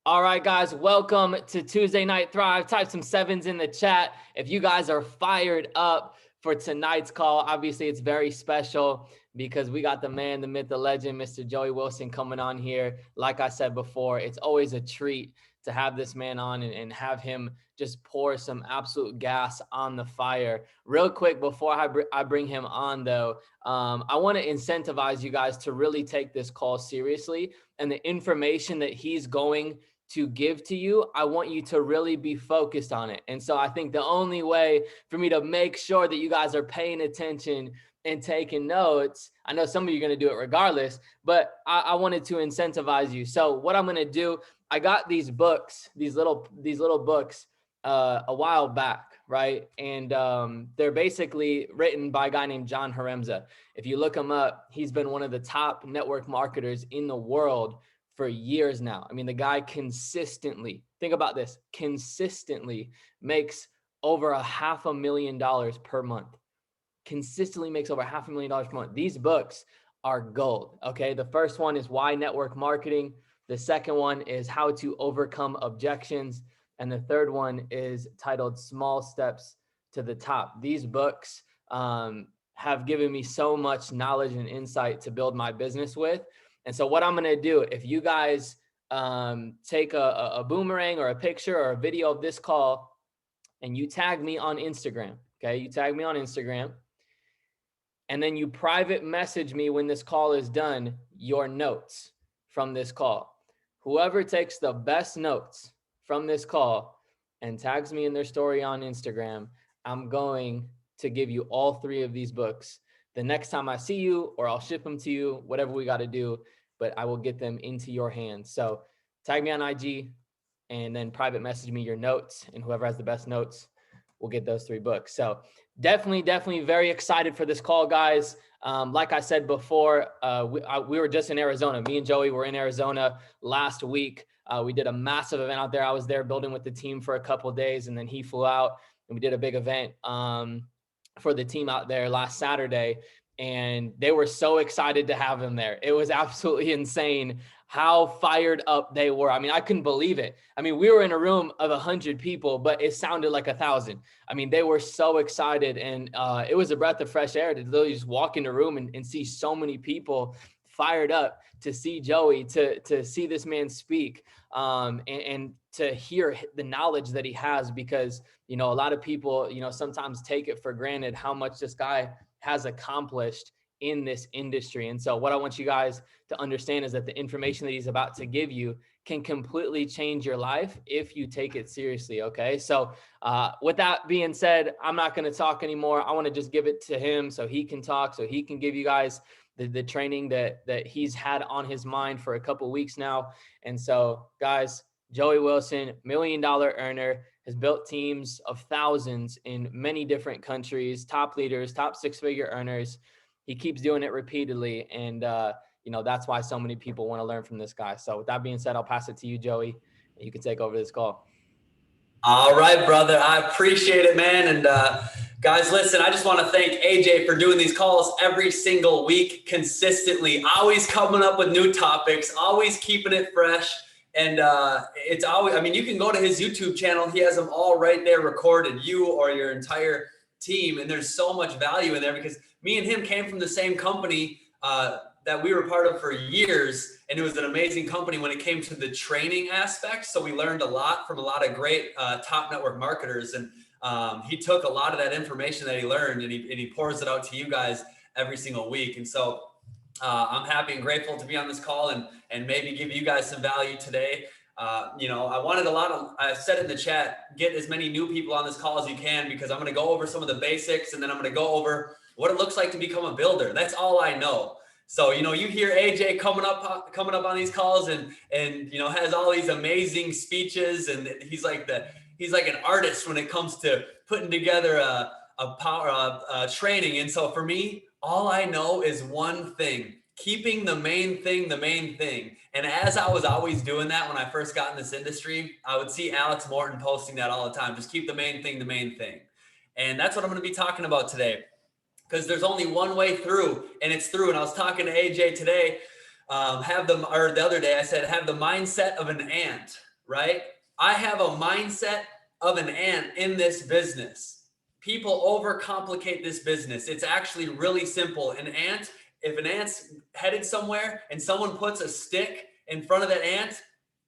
All right, guys, welcome to Tuesday Night Thrive. Type some sevens in the chat if you guys are fired up for tonight's call. Obviously, it's very special because we got the man, the myth, the legend, Mr. Joey Wilson coming on here. Like I said before, it's always a treat to have this man on and have him just pour some absolute gas on the fire. Real quick, before I bring him on, though, I want to incentivize you guys to really take this call seriously, and the information that he's going to give to you, I want you to really be focused on it. And so I think the only way for me to make sure that you guys are paying attention and taking notes, I know some of you are going to do it regardless, but I wanted to incentivize you. So what I'm going to do, I got these books, these little books a while back, right? And they're basically written by a guy named John Haremza. If you look him up, he's been one of the top network marketers in the world for years now. I mean, the guy consistently, think about this, consistently makes over $500,000 per month. Consistently makes over $500,000 per month. These books are gold. Okay. The first one is Why Network Marketing. The second one is How to Overcome Objections. And the third one is titled Small Steps to the Top. These books have given me so much knowledge and insight to build my business with. And so what I'm going to do, if you guys take a boomerang or a picture or a video of this call and you tag me on Instagram, okay, you tag me on Instagram, and then you private message me when this call is done, your notes from this call. Whoever takes the best notes from this call and tags me in their story on Instagram, I'm going to give you all three of these books the next time I see you, or I'll ship them to you, whatever we got to do, but I will get them into your hands. So tag me on IG and then private message me your notes, and whoever has the best notes will get those three books. So definitely very excited for this call, guys. Like I said before, we were just in Arizona. Me and Joey were in Arizona last week. We did a massive event out there. I was there building with the team for a couple of days, and then he flew out and we did a big event for the team out there last Saturday, and they were so excited to have him there. It was absolutely insane how fired up they were. I mean, I couldn't believe it. I mean, we were in a room of 100 people, but it sounded like 1,000. I mean, they were so excited, and it was a breath of fresh air to literally just walk in the room and see so many people fired up to see Joey, to see this man speak, and to hear the knowledge that he has, because, you know, a lot of people, you know, sometimes take it for granted how much this guy has accomplished in this industry. And so what I want you guys to understand is that the information that he's about to give you can completely change your life if you take it seriously. Okay. So with that being said, I'm not going to talk anymore. I want to just give it to him so he can talk, so he can give you guys the training that he's had on his mind for a couple of weeks now. And so, guys, Joey Wilson, $1 million earner, has built teams of thousands in many different countries, top leaders, top six-figure earners. He keeps doing it repeatedly. And, you know, that's why so many people want to learn from this guy. So with that being said, I'll pass it to you, Joey. You can take over this call. All right, brother. I appreciate it, man. And guys, listen, I just want to thank AJ for doing these calls every single week consistently, always coming up with new topics, always keeping it fresh. And it's always, I mean, you can go to his YouTube channel. He has them all right there recorded, you or your entire team. And there's so much value in there because me and him came from the same company that we were part of for years. And it was an amazing company when it came to the training aspect. So we learned a lot from a lot of great top network marketers. And he took a lot of that information that he learned and he pours it out to you guys every single week. And so I'm happy and grateful to be on this call and maybe give you guys some value today. You know, I wanted I said in the chat, get as many new people on this call as you can, because I'm going to go over some of the basics and then I'm going to go over what it looks like to become a builder. That's all I know. So, you know, you hear AJ coming up on these calls and, you know, has all these amazing speeches, and he's like an artist when it comes to putting together a training. And so for me, all I know is one thing: keeping the main thing the main thing. And as I was always doing that when I first got in this industry, I would see Alex Morton posting that all the time. Just keep the main thing the main thing. And that's what I'm going to be talking about today, because there's only one way through, and it's through. And I was talking to AJ today, the other day, I said, have the mindset of an ant. right? I have a mindset of an ant in this business. People overcomplicate this business. It's actually really simple. If an ant's headed somewhere and someone puts a stick in front of that ant,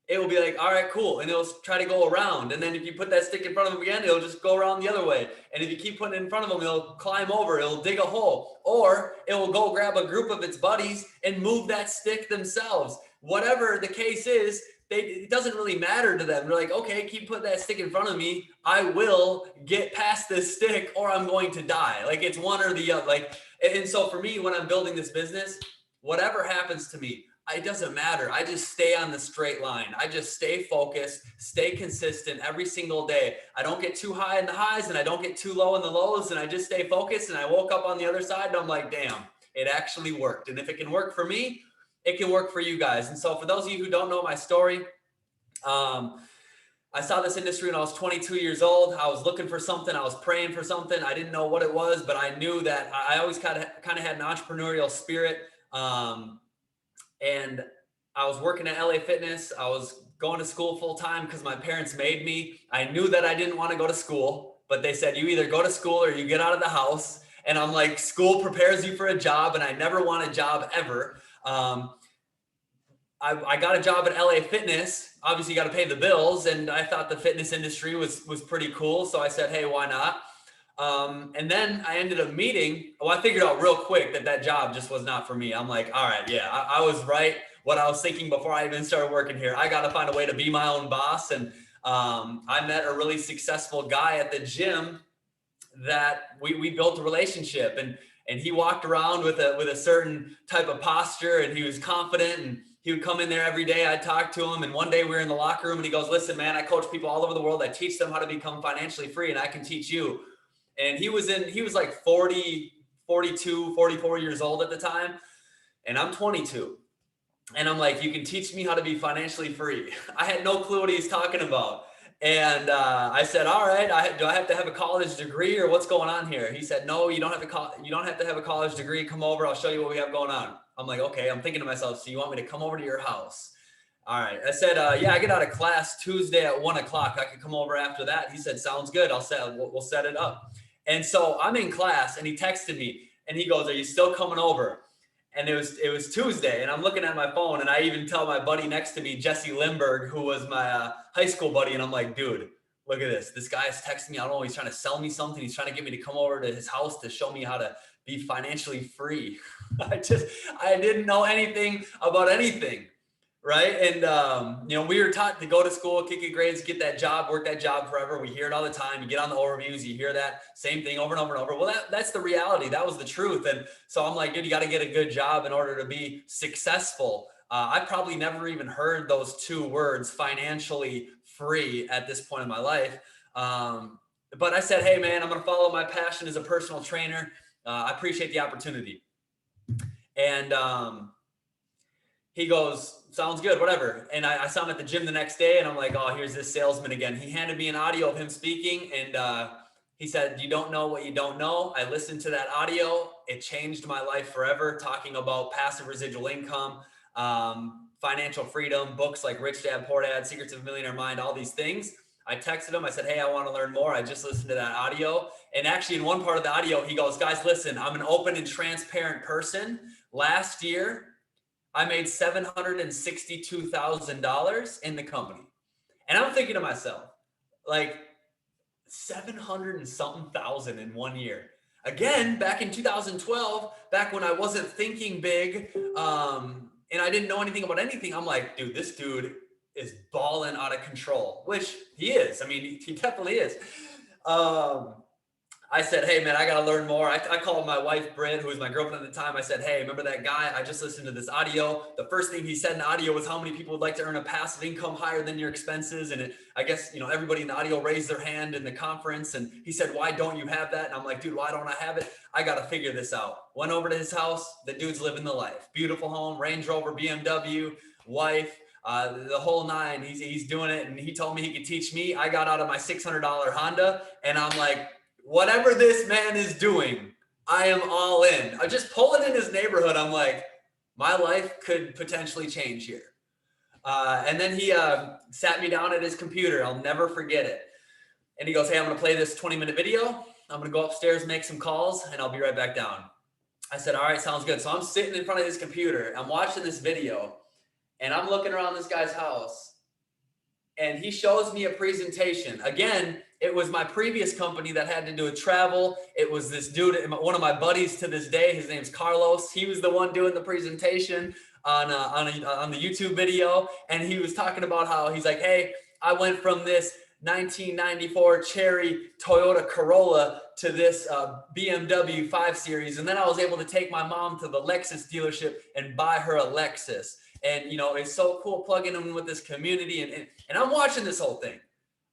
it will be like, all right, cool. And it'll try to go around. And then if you put that stick in front of them again, it'll just go around the other way. And if you keep putting it in front of them, it'll climb over, it'll dig a hole, or it will go grab a group of its buddies and move that stick themselves. Whatever the case is, it doesn't really matter to them. They're like, okay, keep putting that stick in front of me. I will get past this stick or I'm going to die. Like it's one or the other. And so for me, when I'm building this business, whatever happens to me, it doesn't matter. I just stay on the straight line. I just stay focused, stay consistent every single day. I don't get too high in the highs and I don't get too low in the lows, and I just stay focused. And I woke up on the other side and I'm like, damn, it actually worked. And if it can work for me, it can work for you guys. And so for those of you who don't know my story, I saw this industry when I was 22 years old. I was looking for something. I was praying for something. I didn't know what it was, but I knew that I always kind of had an entrepreneurial spirit. And I was working at LA Fitness. I was going to school full time because my parents made me. I knew that I didn't want to go to school, but they said, you either go to school or you get out of the house. And I'm like, school prepares you for a job, and I never want a job ever. I got a job at LA Fitness. Obviously, you got to pay the bills, and I thought the fitness industry was pretty cool. So I said, hey, why not? And then I ended up meeting. Well, I figured out real quick that job just was not for me. I'm like, all right, yeah, I was right. What I was thinking before I even started working here, I got to find a way to be my own boss. And I met a really successful guy at the gym that we built a relationship, and he walked around with a certain type of posture, and he was confident, and he would come in there every day. I'd talk to him. And one day we were in the locker room and he goes, listen, man, I coach people all over the world. I teach them how to become financially free, and I can teach you. And he was like 40, 42, 44 years old at the time. And I'm 22. And I'm like, you can teach me how to be financially free. I had no clue what he's talking about. And I said, all right, do I have to have a college degree or what's going on here? He said, no, you don't have to have a college degree. Come over. I'll show you what we have going on. I'm like, okay. I'm thinking to myself, so you want me to come over to your house? All right. I said, yeah, I get out of class Tuesday at 1:00. I could come over after that. He said, sounds good. We'll set it up. And so I'm in class, and he texted me, and he goes, are you still coming over? And it was Tuesday, and I'm looking at my phone, and I even tell my buddy next to me, Jesse Lindbergh, who was my high school buddy, and I'm like, dude, look at this. This guy is texting me. I don't know. He's trying to sell me something. He's trying to get me to come over to his house to show me how to be financially free. I didn't know anything about anything, right? And, we were taught to go to school, kick your grades, get that job, work that job forever. We hear it all the time. You get on the overviews, you hear that same thing over and over and over. Well, that's the reality. That was the truth. And so I'm like, dude, you got to get a good job in order to be successful. I probably never even heard those two words, financially free, at this point in my life. But I said, hey, man, I'm going to follow my passion as a personal trainer. I appreciate the opportunity. And he goes, sounds good, whatever. And I saw him at the gym the next day, and I'm like, oh, here's this salesman again. He handed me an audio of him speaking, and he said, you don't know what you don't know. I listened to that audio. It changed my life forever, talking about passive residual income, financial freedom, books like Rich Dad, Poor Dad, Secrets of a Millionaire Mind, all these things. I texted him. I said, hey, I want to learn more. I just listened to that audio. And actually, in one part of the audio, he goes, guys, listen, I'm an open and transparent person. Last year, I made $762,000 in the company. And I'm thinking to myself, like, 700 and something thousand in 1 year. Again, back in 2012, back when I wasn't thinking big, and I didn't know anything about anything, I'm like, dude, this dude is balling out of control, which he is. I mean, he definitely is. I said, hey, man, I got to learn more. I called my wife, Britt, who was my girlfriend at the time. I said, hey, remember that guy? I just listened to this audio. The first thing he said in the audio was how many people would like to earn a passive income higher than your expenses. And I guess, everybody in the audio raised their hand in the conference. And he said, why don't you have that? And I'm like, dude, why don't I have it? I got to figure this out. Went over to his house. The dude's living the life. Beautiful home, Range Rover, BMW, wife, the whole nine. He's doing it. And he told me he could teach me. I got out of my $600 Honda, and I'm like, whatever this man is doing, I am all in. I just pull it in his neighborhood. I'm like, my life could potentially change here. And then he sat me down at his computer. I'll never forget it. And he goes, hey, I'm going to play this 20-minute video. I'm going to go upstairs, make some calls, and I'll be right back down. I said, all right, sounds good. So I'm sitting in front of his computer. I'm watching this video, and I'm looking around this guy's house, and he shows me a presentation. Again, it was my previous company that had to do with travel. It was this dude, one of my buddies to this day. His name's Carlos. He was the one doing the presentation on the YouTube video. And he was talking about how he's like, hey, I went from this 1994 cherry Toyota Corolla to this BMW 5 Series. And then I was able to take my mom to the Lexus dealership and buy her a Lexus. And, you know, it's so cool plugging in with this community. And I'm watching this whole thing.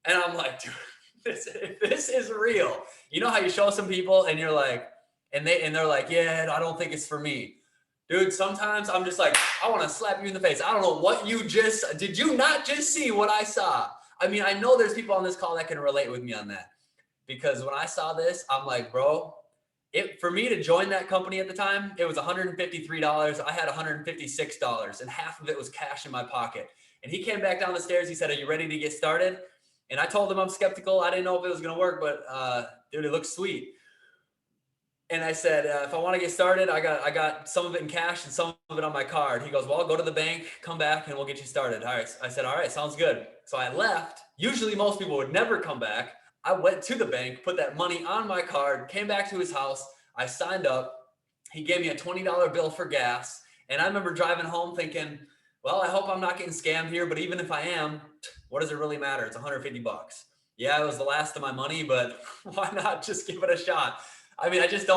And I'm like, dude, this is real. You know how you show some people and you're like, and they're like, yeah, I don't think it's for me. Dude, sometimes I'm just like, I want to slap you in the face. I don't know what did you not just see what I saw? I mean, I know there's people on this call that can relate with me on that, because when I saw this, I'm like, bro, for me to join that company at the time, it was $153. I had $156, and half of it was cash in my pocket. And he came back down the stairs. He said, are you ready to get started? And I told him I'm skeptical. I didn't know if it was going to work, but dude, it looks sweet. And I said, if I want to get started, I got some of it in cash and some of it on my card. He goes, well, go to the bank, come back, and we'll get you started. All right. I said, all right, sounds good. So I left. Usually most people would never come back. I went to the bank, put that money on my card, came back to his house. I signed up. He gave me a $20 bill for gas. And I remember driving home thinking, well, I hope I'm not getting scammed here, but even if I am, what does it really matter? It's $150. Yeah, it was the last of my money, but why not just give it a shot? I mean, I just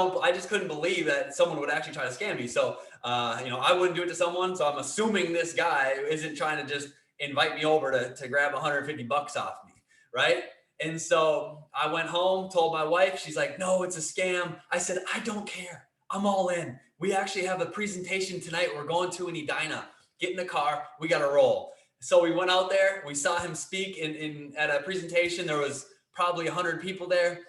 couldn't believe that someone would actually try to scam me. So, you know, I wouldn't do it to someone. So I'm assuming this guy isn't trying to just invite me over to grab $150 off me, right? And so I went home, told my wife. She's like, no, it's a scam. I said, I don't care. I'm all in. We actually have a presentation tonight. We're going to in Edina. Get in the car. We got to roll. So we went out there. We saw him speak at a presentation. There was probably 100 people there.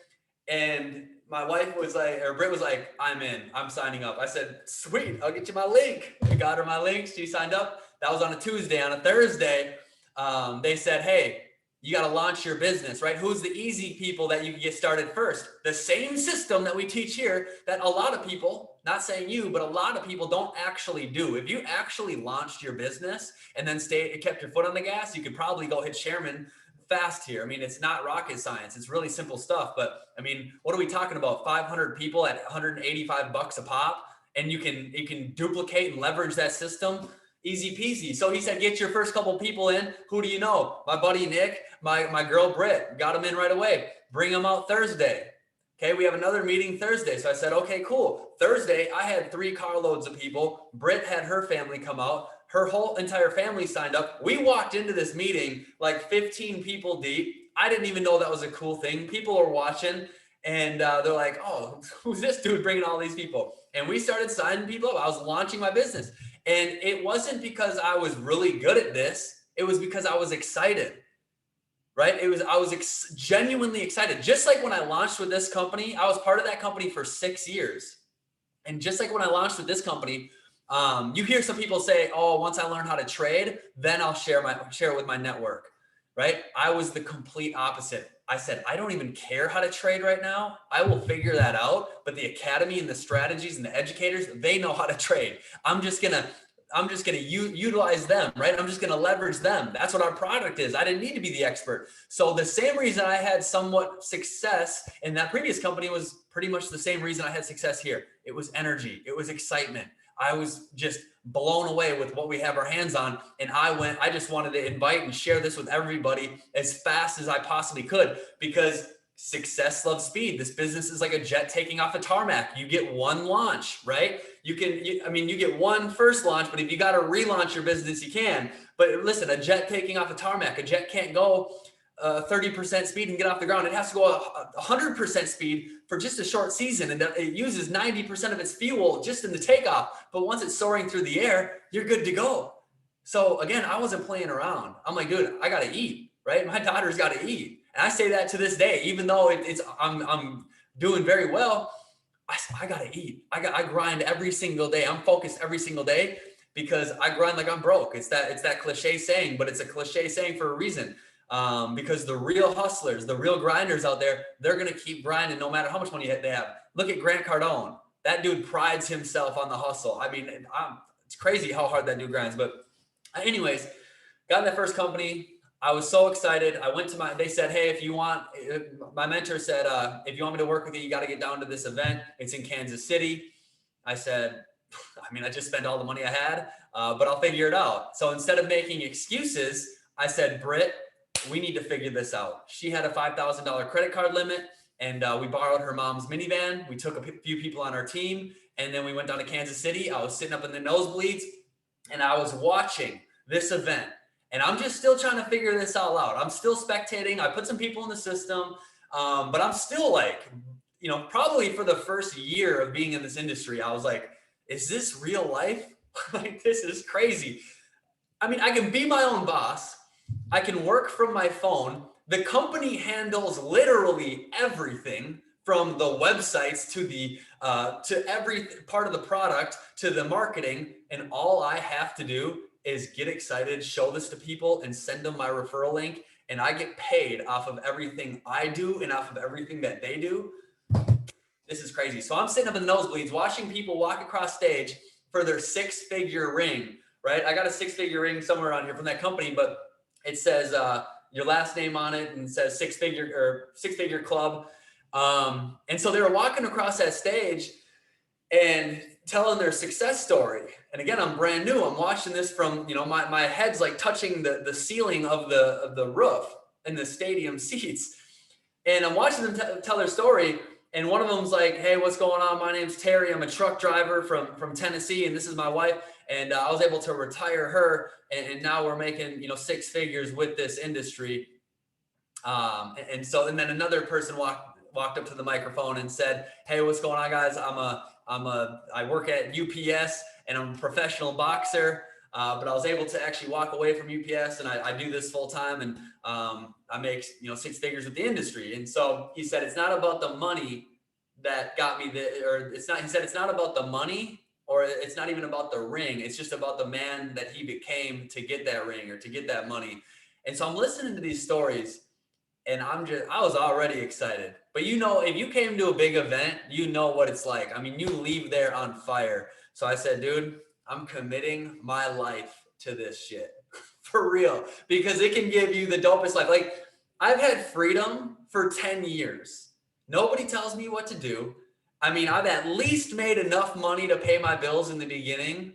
And my wife was like, or Britt was like, I'm in. I'm signing up. I said, sweet. I'll get you my link. I got her my link. She signed up. That was on a Tuesday. On a Thursday, they said, hey, you got to launch your business, right? Who's the easy people that you can get started first? The same system that we teach here that a lot of people, not saying you, but a lot of people don't actually do. If you actually launched your business and then kept your foot on the gas, you could probably go hit Chairman fast here. I mean, it's not rocket science. It's really simple stuff. But I mean, what are we talking about? 500 people at $185 a pop, and you can duplicate and leverage that system. Easy peasy. So he said, get your first couple people in. Who do you know? My buddy Nick, my girl Britt, got them in right away. Bring them out Thursday. Okay, we have another meeting Thursday. So I said, okay, cool. Thursday, I had 3 carloads of people. Britt had her family come out. Her whole entire family signed up. We walked into this meeting like 15 people deep. I didn't even know that was a cool thing. People are watching, and they're like, oh, who's this dude bringing all these people? And we started signing people up. I was launching my business. And it wasn't because I was really good at this. It was because I was excited, right? I was genuinely excited. Just like when I launched with this company, I was part of that company for 6 years. And just like when I launched with this company, you hear some people say, oh, once I learn how to trade, then I'll share it with my network, right? I was the complete opposite. I said, I don't even care how to trade right now. I will figure that out. But the academy and the strategies and the educators, they know how to trade. I'm just gonna utilize them, right? I'm just gonna leverage them. That's what our product is. I didn't need to be the expert. So the same reason I had somewhat success in that previous company was pretty much the same reason I had success here. It was energy. It was excitement. I was just blown away with what we have our hands on. And I just wanted to invite and share this with everybody as fast as I possibly could, because success loves speed. This business is like a jet taking off a tarmac. You get one launch, right? You get one first launch, but if you got to relaunch your business, you can. But listen, a jet taking off a tarmac, a jet can't go 30% speed and get off the ground. It has to go 100% speed for just a short season. And it uses 90% of its fuel just in the takeoff. But once it's soaring through the air, you're good to go. So again, I wasn't playing around. I'm like, dude, I got to eat, right? My daughter's got to eat. And I say that to this day, even though I'm doing very well, I got to eat. I grind every single day. I'm focused every single day. because I grind like I'm broke. It's that cliche saying, but it's a cliche saying for a reason. Because the real hustlers, the real grinders out there, they're going to keep grinding no matter how much money they have. Look at Grant Cardone. That dude prides himself on the hustle. I mean, it's crazy how hard that dude grinds. But anyways, got in that first company. I was so excited. I went to they said, hey, my mentor said, if you want me to work with you, you got to get down to this event. It's in Kansas City. I said, I just spent all the money I had, but I'll figure it out. So instead of making excuses, I said, Britt, we need to figure this out. She had a $5,000 credit card limit, and we borrowed her mom's minivan. We took a few people on our team, and then we went down to Kansas City. I was sitting up in the nosebleeds, and I was watching this event. And I'm just still trying to figure this all out. I'm still spectating. I put some people in the system, but I'm still like, probably for the first year of being in this industry, I was like, is this real life? Like, this is crazy. I can be my own boss. I can work from my phone. The company handles literally everything from the websites to every part of the product to the marketing. And all I have to do is get excited, show this to people, and send them my referral link. And I get paid off of everything I do and off of everything that they do. This is crazy. So I'm sitting up in the nosebleeds watching people walk across stage for their 6-figure ring, right? I got a 6-figure ring somewhere on here from that company, but it says your last name on it and it says six-figure club. And so they were walking across that stage and telling their success story. And again, I'm brand new. I'm watching this from, my head's like touching the ceiling of the roof in the stadium seats. And I'm watching them tell their story. And one of them's like, hey, what's going on? My name's Terry. I'm a truck driver from Tennessee. And this is my wife. And I was able to retire her. And now we're making, 6 figures with this industry. And then another person walked up to the microphone and said, hey, what's going on, guys? I work at UPS and I'm a professional boxer, but I was able to actually walk away from UPS and I do this full time and I make 6 figures with the industry. And so he said it's not about the money that got me he said it's not about the money or it's not even about the ring. It's just about the man that he became to get that ring or to get that money. And so I'm listening to these stories and I was already excited. But if you came to a big event, you know what it's like. You leave there on fire. So I said, dude, I'm committing my life to this shit for real, because it can give you the dopest life. Like, I've had freedom for 10 years. Nobody tells me what to do. I've at least made enough money to pay my bills in the beginning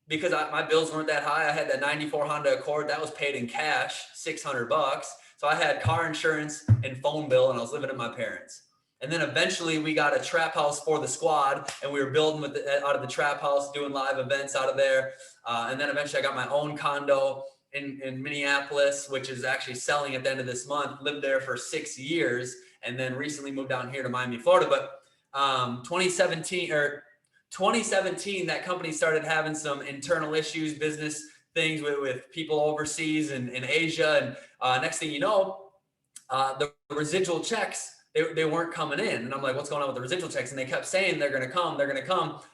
because my bills weren't that high. I had that 94 Honda Accord that was paid in cash, $600. So I had car insurance and phone bill, and I was living at my parents'. And then eventually we got a trap house for the squad, and we were building out of the trap house, doing live events out of there. And then eventually I got my own condo in Minneapolis, which is actually selling at the end of this month. Lived there for 6 years, and then recently moved down here to Miami, Florida. But 2017, that company started having some internal issues, business things with people overseas and in Asia. And next thing you know, the residual checks, they weren't coming in. And I'm like, what's going on with the residual checks? And they kept saying they're going to come.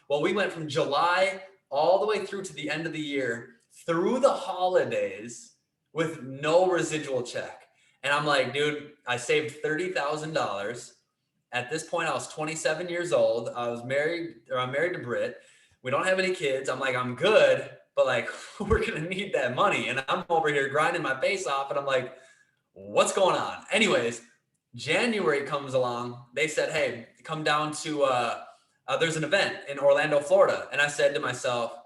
Well, we went from July all the way through to the end of the year, through the holidays, with no residual check. And I'm like, dude, I saved $30,000. At this point, I was 27 years old. I'm married to Britt. We don't have any kids. I'm like, I'm good, but like, we're going to need that money. And I'm over here grinding my face off. And I'm like, what's going on? Anyways, January comes along. They said, hey, come down to, there's an event in Orlando, Florida. And I said to myself,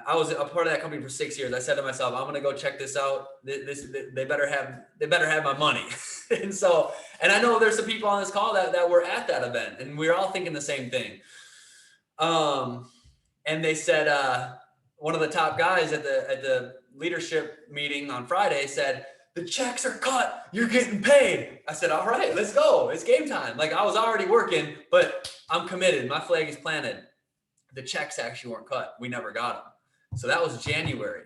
I was a part of that company for 6 years. I said to myself, I'm going to go check this out. They better have my money. And I know there's some people on this call that were at that event, and we were all thinking the same thing. And they said, one of the top guys at the leadership meeting on Friday said, the checks are cut. You're getting paid. I said, all right, let's go. It's game time. Like, I was already working, but I'm committed. My flag is planted. The checks actually weren't cut. We never got them. So that was January.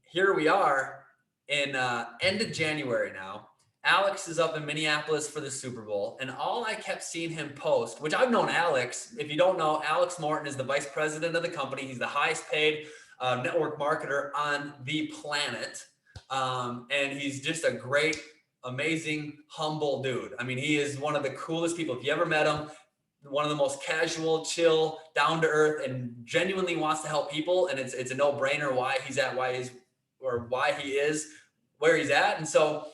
Here we are in end of January now. Alex is up in Minneapolis for the Super Bowl, and all I kept seeing him post, which I've known Alex. If you don't know, Alex Morton is the vice president of the company. He's the highest paid network marketer on the planet. And he's just a great, amazing, humble dude. I mean, he is one of the coolest people. If you ever met him, one of the most casual, chill, down to earth, and genuinely wants to help people. And it's a no-brainer why he is where he's at. And so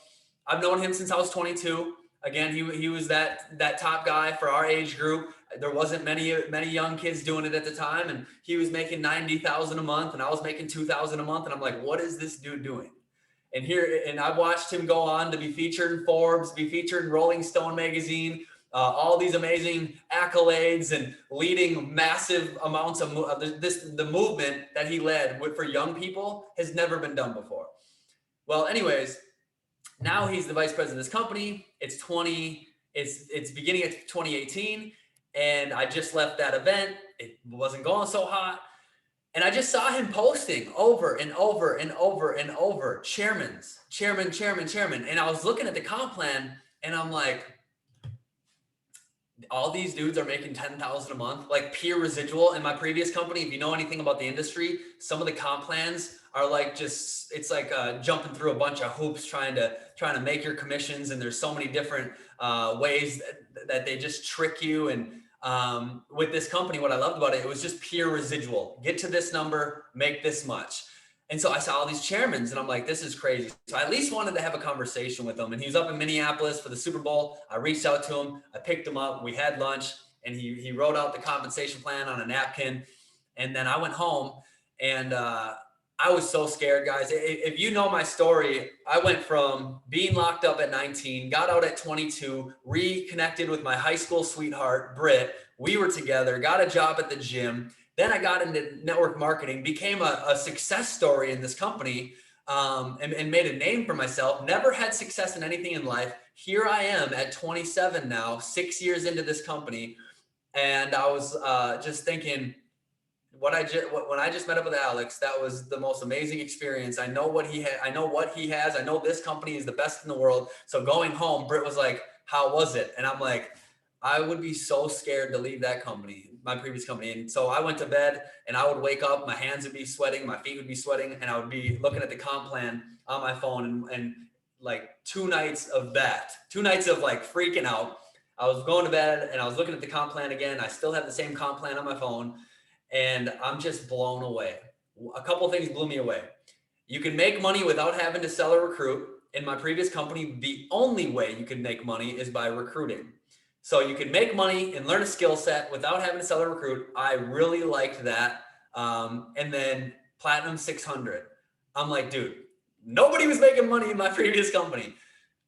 I've known him since I was 22. Again, he was that top guy for our age group. There wasn't many young kids doing it at the time, and he was making $90,000 a month, and I was making $2,000 a month, and I'm like, what is this dude doing? And I watched him go on to be featured in Forbes, be featured in Rolling Stone magazine, all these amazing accolades, and leading massive amounts of the movement that he led for young people has never been done before. Well, anyways, now he's the vice president of this company. It's beginning of 2018, and I just left that event. It wasn't going so hot. And I just saw him posting over and over and over and over, chairman. And I was looking at the comp plan, and I'm like, all these dudes are making $10,000 a month, like peer residual. In my previous company, if you know anything about the industry, some of the comp plans are like it's like jumping through a bunch of hoops trying to make your commissions. And there's so many different ways that they just trick you. And with this company, what I loved about it was just pure residual. Get to this number, make this much. And so I saw all these chairmans, and I'm like, this is crazy. So I at least wanted to have a conversation with him. And he was up in Minneapolis for the Super Bowl. I reached out to him. I picked him up. We had lunch, and he wrote out the compensation plan on a napkin. And then I went home, and I was so scared, guys. If you know my story, I went from being locked up at 19, got out at 22, reconnected with my high school sweetheart, Britt. We were together, got a job at the gym. Then I got into network marketing, became a success story in this company, and made a name for myself. Never had success in anything in life. Here I am at 27 now, 6 years into this company. And I was just thinking, when I just met up with Alex, that was the most amazing experience. I know what he has. I know this company is the best in the world. So going home, Britt was like, how was it? And I'm like, I would be so scared to leave that company, my previous company. And so I went to bed, and I would wake up, my hands would be sweating, my feet would be sweating, and I would be looking at the comp plan on my phone. And like 2 nights of like freaking out. I was going to bed, and I was looking at the comp plan again. I still have the same comp plan on my phone, and I'm just blown away. A couple of things blew me away. You can make money without having to sell or recruit. In my previous company, the only way you could make money is by recruiting. So you can make money and learn a skill set without having to sell or recruit. I really liked that. And then Platinum 600. I'm like, dude, nobody was making money in my previous company.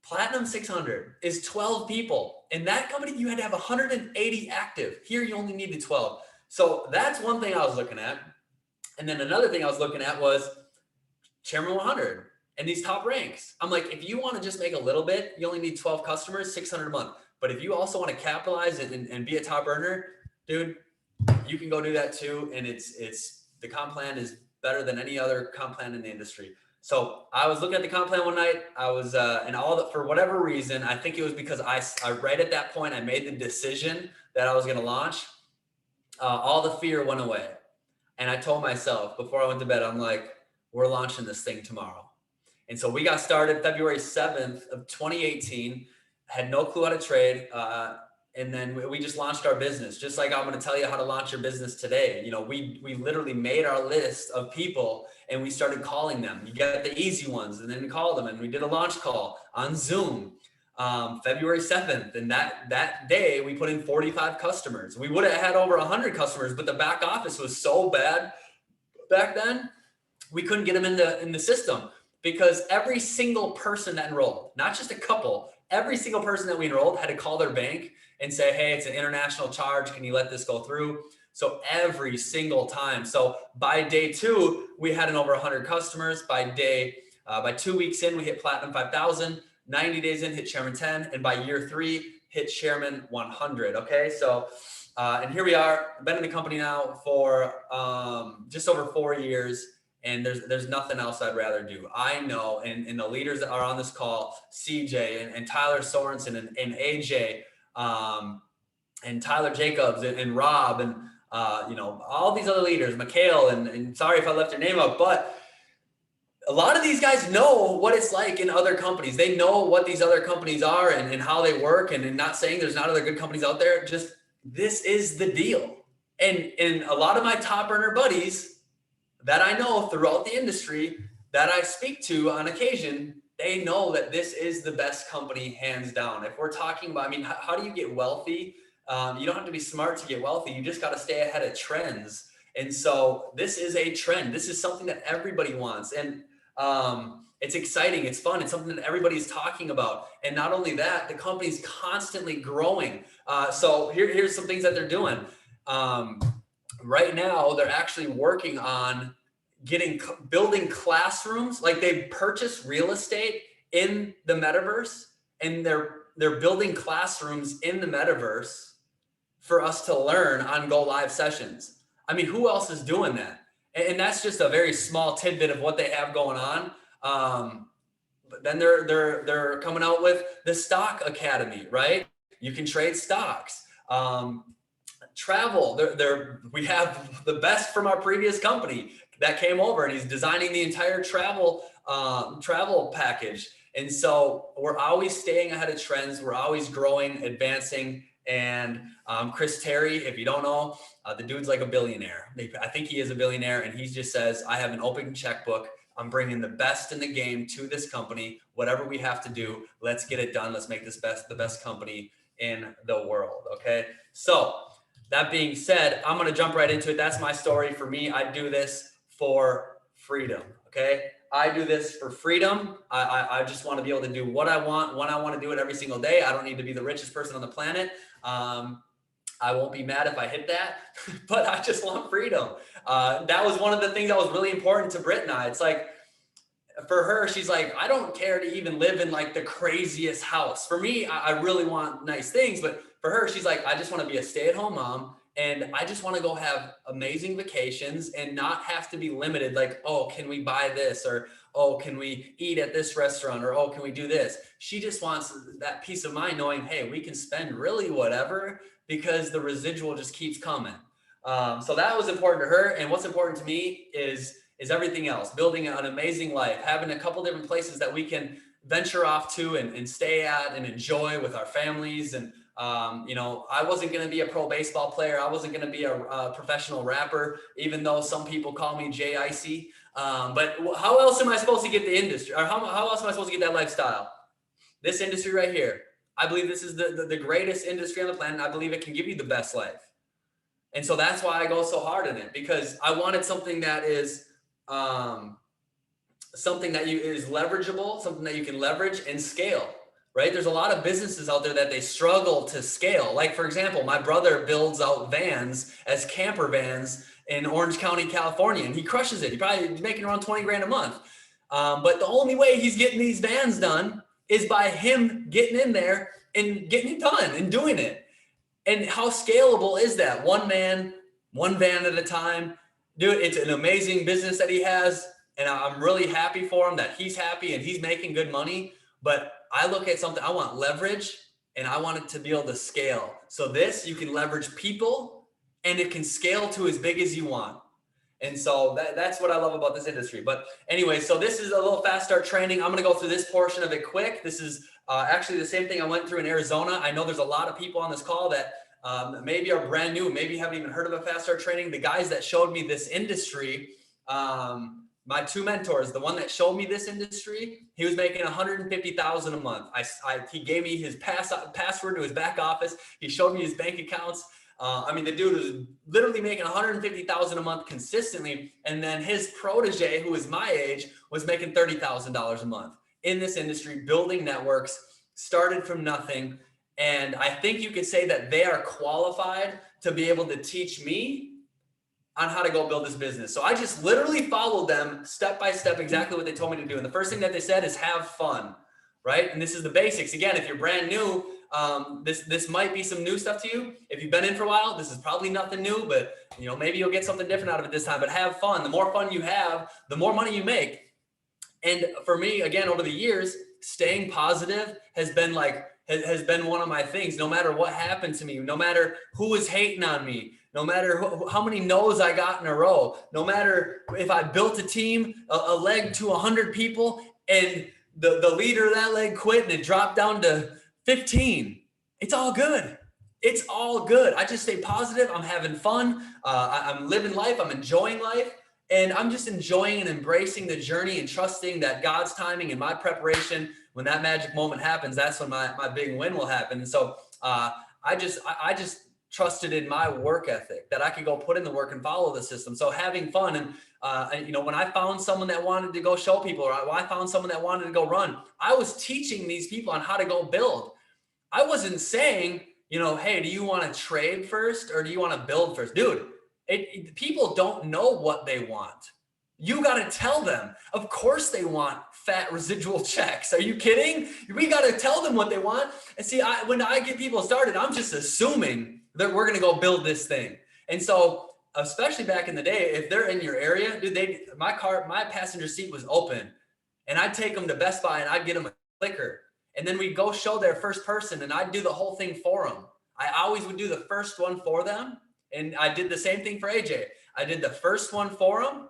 Platinum 600 is 12 people. In that company, you had to have 180 active. Here, you only needed 12. So that's one thing I was looking at. And then another thing I was looking at was Chairman 100 and these top ranks. I'm like, if you want to just make a little bit, you only need 12 customers, 600 a month. But if you also want to capitalize and be a top earner, dude, you can go do that too. And it's the comp plan is better than any other comp plan in the industry. So I was looking at the comp plan one night. I was, for whatever reason, I think it was because I right at that point, I made the decision that I was going to launch. All the fear went away. And I told myself before I went to bed, I'm like, we're launching this thing tomorrow. And so we got started February 7th of 2018. Had no clue how to trade. And then we just launched our business. Just like I'm going to tell you how to launch your business today. You know, we literally made our list of people and we started calling them. You get the easy ones and then we called them, and we did a launch call on Zoom February 7th. And that day we put in 45 customers. We would have had over 100 customers, but the back office was so bad back then, we couldn't get them in the system, because every single person that enrolled, not just a couple, every single person that we enrolled had to call their bank and say, hey, it's an international charge. Can you let this go through? So every single time. So by day 2, we had over 100 customers. By 2 weeks in, we hit Platinum 5,000. 90 days in, hit Chairman 10. And by year 3, hit Chairman 100. Okay. So, and here we are. Been in the company now for just over 4 years. And there's nothing else I'd rather do. I know, and the leaders that are on this call, CJ and Tyler Sorensen and AJ, and Tyler Jacobs and Rob and all these other leaders, Mikhail, and sorry if I left your name out, but a lot of these guys know what it's like in other companies. They know what these other companies are and how they work, and not saying there's not other good companies out there. Just this is the deal. And a lot of my top earner buddies that I know throughout the industry that I speak to on occasion, they know that this is the best company hands down. If we're talking about, how do you get wealthy? You don't have to be smart to get wealthy. You just got to stay ahead of trends. And so this is a trend. This is something that everybody wants. And it's exciting. It's fun. It's something that everybody's talking about. And not only that, the company's constantly growing. So here's some things that they're doing. Right now, they're actually working on building classrooms. Like they purchased real estate in the metaverse, and they're building classrooms in the metaverse for us to learn on go live sessions. Who else is doing that? And that's just a very small tidbit of what they have going on. But then they're coming out with the Stock Academy, right? You can trade stocks. Travel. We have the best from our previous company that came over, and he's designing the entire travel package. And so we're always staying ahead of trends. We're always growing, advancing. And Chris Terry, if you don't know, the dude's like a billionaire. I think he is a billionaire, and he just says, I have an open checkbook. I'm bringing the best in the game to this company. Whatever we have to do, let's get it done. Let's make this the best company in the world. Okay. So that being said, I'm going to jump right into it. That's my story. For me, I do this for freedom. Okay. I do this for freedom. I just want to be able to do what I want when I want to do it every single day. I don't need to be the richest person on the planet. I won't be mad if I hit that, but I just want freedom. That was one of the things that was really important to Britt and I. It's like, for her, she's like, I don't care to even live in like the craziest house. For me, I really want nice things, but for her, she's like, I just want to be a stay-at-home mom, and I just want to go have amazing vacations and not have to be limited. Like, oh, can we buy this? Or, oh, can we eat at this restaurant? Or, oh, can we do this? She just wants that peace of mind knowing, hey, we can spend really whatever because the residual just keeps coming. So that was important to her. And what's important to me is everything else, building an amazing life, having a couple different places that we can venture off to and stay at and enjoy with our families. And, I wasn't going to be a pro baseball player. I wasn't going to be a professional rapper, even though some people call me Jay Icy. But how else am I supposed to get the industry, or how else am I supposed to get that lifestyle? This industry right here. I believe this is the greatest industry on the planet. I believe it can give you the best life. And so that's why I go so hard in it, because I wanted something that is, something that is leverageable, something that you can leverage and scale, right? There's a lot of businesses out there that they struggle to scale. Like, for example, my brother builds out vans as camper vans in Orange County, California, and he crushes it. He probably is making around 20 grand a month. But the only way he's getting these vans done is by him getting in there and getting it done and doing it. And how scalable is that? One man, one van at a time. Dude, it's an amazing business that he has. And I'm really happy for him that he's happy and he's making good money. But I look at something, I want leverage, and I want it to be able to scale. So this, you can leverage people, and it can scale to as big as you want. And so that's what I love about this industry. But anyway, so this is a little fast start training. I'm going to go through this portion of it quick. This is actually the same thing I went through in Arizona. I know there's a lot of people on this call that maybe are brand new, maybe haven't even heard of a fast start training. The guys that showed me this industry, my two mentors, the one that showed me this industry, he was making $150,000 a month. He gave me his password to his back office. He showed me his bank accounts. The dude was literally making $150,000 a month consistently. And then his protege, who is my age, was making $30,000 a month in this industry, building networks, started from nothing. And I think you could say that they are qualified to be able to teach me on how to go build this business. So I just literally followed them step by step, exactly what they told me to do. And the first thing that they said is have fun, right? And this is the basics. Again, if you're brand new, this might be some new stuff to you. If you've been in for a while, this is probably nothing new, but maybe you'll get something different out of it this time. But have fun. The more fun you have, the more money you make. And for me, again, over the years, staying positive has been one of my things. No matter what happened to me, no matter who was hating on me, no matter how many no's I got in a row, no matter if I built a team, a leg to 100 people, and the leader of that leg quit and it dropped down to 15. It's all good. It's all good. I just stay positive. I'm having fun. I'm living life. I'm enjoying life. And I'm just enjoying and embracing the journey and trusting that God's timing and my preparation, when that magic moment happens, that's when my big win will happen. And so I just trusted in my work ethic that I could go put in the work and follow the system. So having fun. And when I found someone that wanted to go show people, or I found someone that wanted to go run, I was teaching these people on how to go build. I wasn't saying, hey, do you want to trade first or do you want to build first? Dude, people don't know what they want. You got to tell them. Of course they want fat residual checks. Are you kidding? We got to tell them what they want. And see, when I get people started, I'm just assuming that we're going to go build this thing. And so, especially back in the day, if they're in your area, dude, my passenger seat was open, and I'd take them to Best Buy and I'd get them a clicker. And then we'd go show their first person and I'd do the whole thing for them. I always would do the first one for them. And I did the same thing for AJ. I did the first one for him.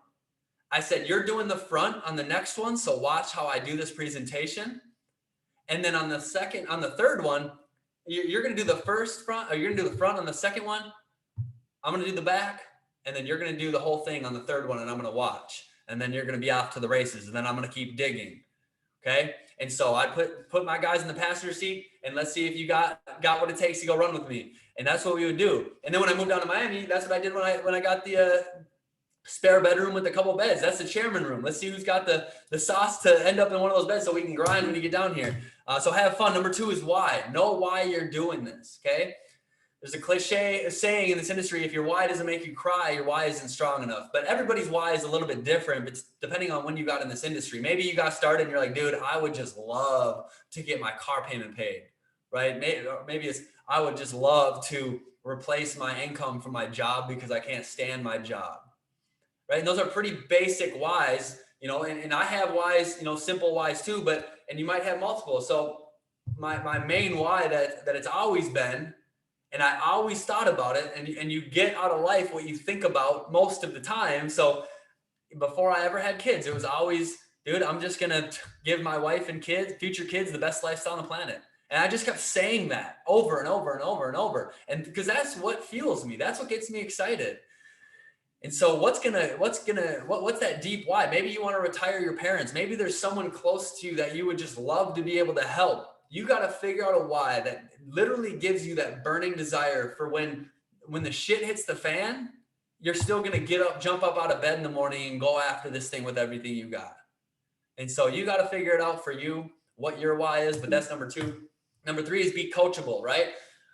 I said, you're doing the front on the next one. So watch how I do this presentation. And then on the third one, you're going to do the first front, or you're going to do the front on the second one. I'm going to do the back. And then you're going to do the whole thing on the third one. And I'm going to watch. And then you're going to be off to the races. And then I'm going to keep digging. Okay. And so I put my guys in the passenger seat, and let's see if you got what it takes to go run with me. And that's what we would do. And then when I moved down to Miami, that's what I did when I got the spare bedroom with a couple beds. That's the chairman room. Let's see who's got the sauce to end up in one of those beds so we can grind when you get down here. So have fun. Number 2 is why. Know why you're doing this. Okay. There's a cliche saying in this industry, if your why doesn't make you cry, your why isn't strong enough. But everybody's why is a little bit different, but depending on when you got in this industry. Maybe you got started and you're like, dude, I would just love to get my car payment paid, right? Maybe it's, I would just love to replace my income from my job because I can't stand my job, right? And those are pretty basic whys, and I have whys, simple whys too, and you might have multiple. So my main why that it's always been, and I always thought about it, and you get out of life what you think about most of the time. So before I ever had kids, it was always, dude, I'm just going to give my wife and future kids the best lifestyle on the planet. And I just kept saying that over and over and over and over. And because that's what fuels me. That's what gets me excited. And so what's that deep why? Maybe you want to retire your parents. Maybe there's someone close to you that you would just love to be able to help. You got to figure out a why that literally gives you that burning desire for when the shit hits the fan, you're still going to jump up out of bed in the morning and go after this thing with everything you got. And so you got to figure it out for you, what your why is, but that's number 2. Number 3 is be coachable, right?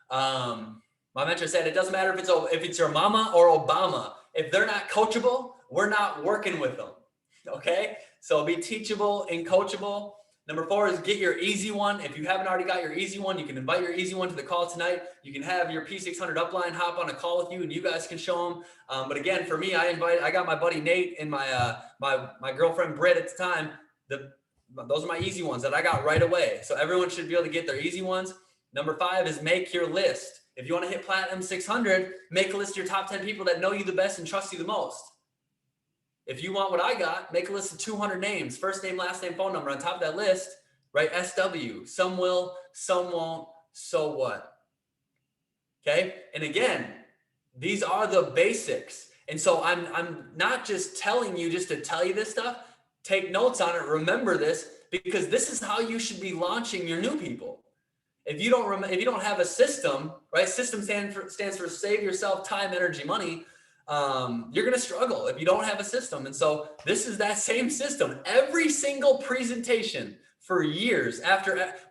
My mentor said, it doesn't matter if it's your mama or Obama. If they're not coachable, we're not working with them. Okay. So be teachable and coachable. Number 4 is get your easy one. If you haven't already got your easy one, you can invite your easy one to the call tonight. You can have your P600 upline hop on a call with you and you guys can show them. But again, for me, I got my buddy Nate and my girlfriend Britt at the time. Those are my easy ones that I got right away. So everyone should be able to get their easy ones. Number 5 is make your list. If you want to hit Platinum 600, make a list of your top 10 people that know you the best and trust you the most. If you want what I got, make a list of 200 names, first name, last name, phone number. On top of that list, write SW. Some will, some won't, so what? Okay. And again, these are the basics. And so I'm not just telling you just to tell you this stuff. Take notes on it. Remember this, because this is how you should be launching your new people. If you don't have a system, right? System stands for save yourself time, energy, money. You're going to struggle if you don't have a system. And so this is that same system. Every single presentation for years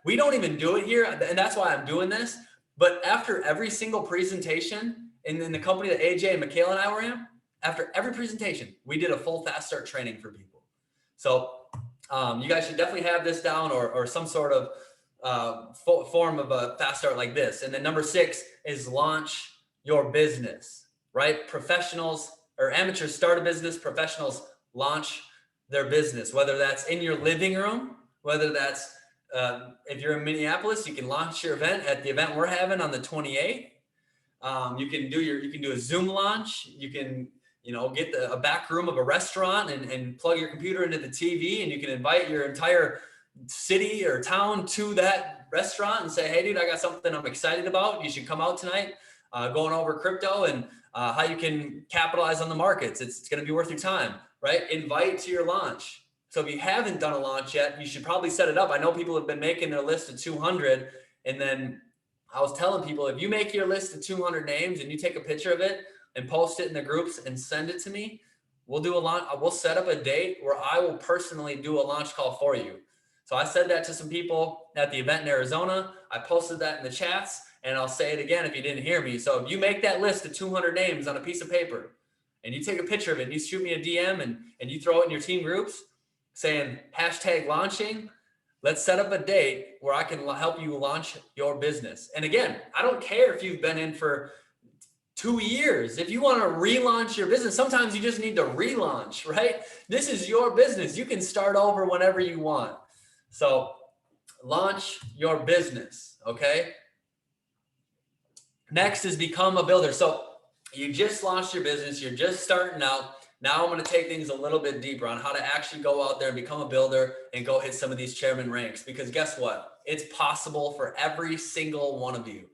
we don't even do it here. And that's why I'm doing this. But after every single presentation in the company that AJ and Michaela and I were in, after every presentation, we did a full fast start training for people. So You guys should definitely have this down, or some sort of form of a fast start like this. And then number 6 is launch your business, right? Professionals or amateurs start a business, professionals launch their business, whether that's in your living room, whether that's if you're in Minneapolis, you can launch your event at the event we're having on the 28th. You can do a Zoom launch. You can, get a back room of a restaurant and plug your computer into the TV, and you can invite your entire city or town to that restaurant and say, hey dude, I got something I'm excited about. You should come out tonight, going over crypto and how you can capitalize on the markets. It's going to be worth your time, right? Invite to your launch. So if you haven't done a launch yet, you should probably set it up. I know people have been making their list of 200, and then I was telling people, if you make your list of 200 names and you take a picture of it and post it in the groups and send it to me, we'll do a launch. We'll set up a date where I will personally do a launch call for you. So I said that to some people at the event in Arizona. I posted that in the chats, and I'll say it again if you didn't hear me. So if you make that list of 200 names on a piece of paper and you take a picture of it and you shoot me a DM and you throw it in your team groups saying #launching, let's set up a date where I can help you launch your business. And again, I don't care if you've been in for 2 years. If you want to relaunch your business, sometimes you just need to relaunch, right? This is your business. You can start over whenever you want. So launch your business, okay? Next is become a builder. So you just launched your business. You're just starting out. Now I'm going to take things a little bit deeper on how to actually go out there and become a builder and go hit some of these chairman ranks, because guess what? It's possible for every single one of you.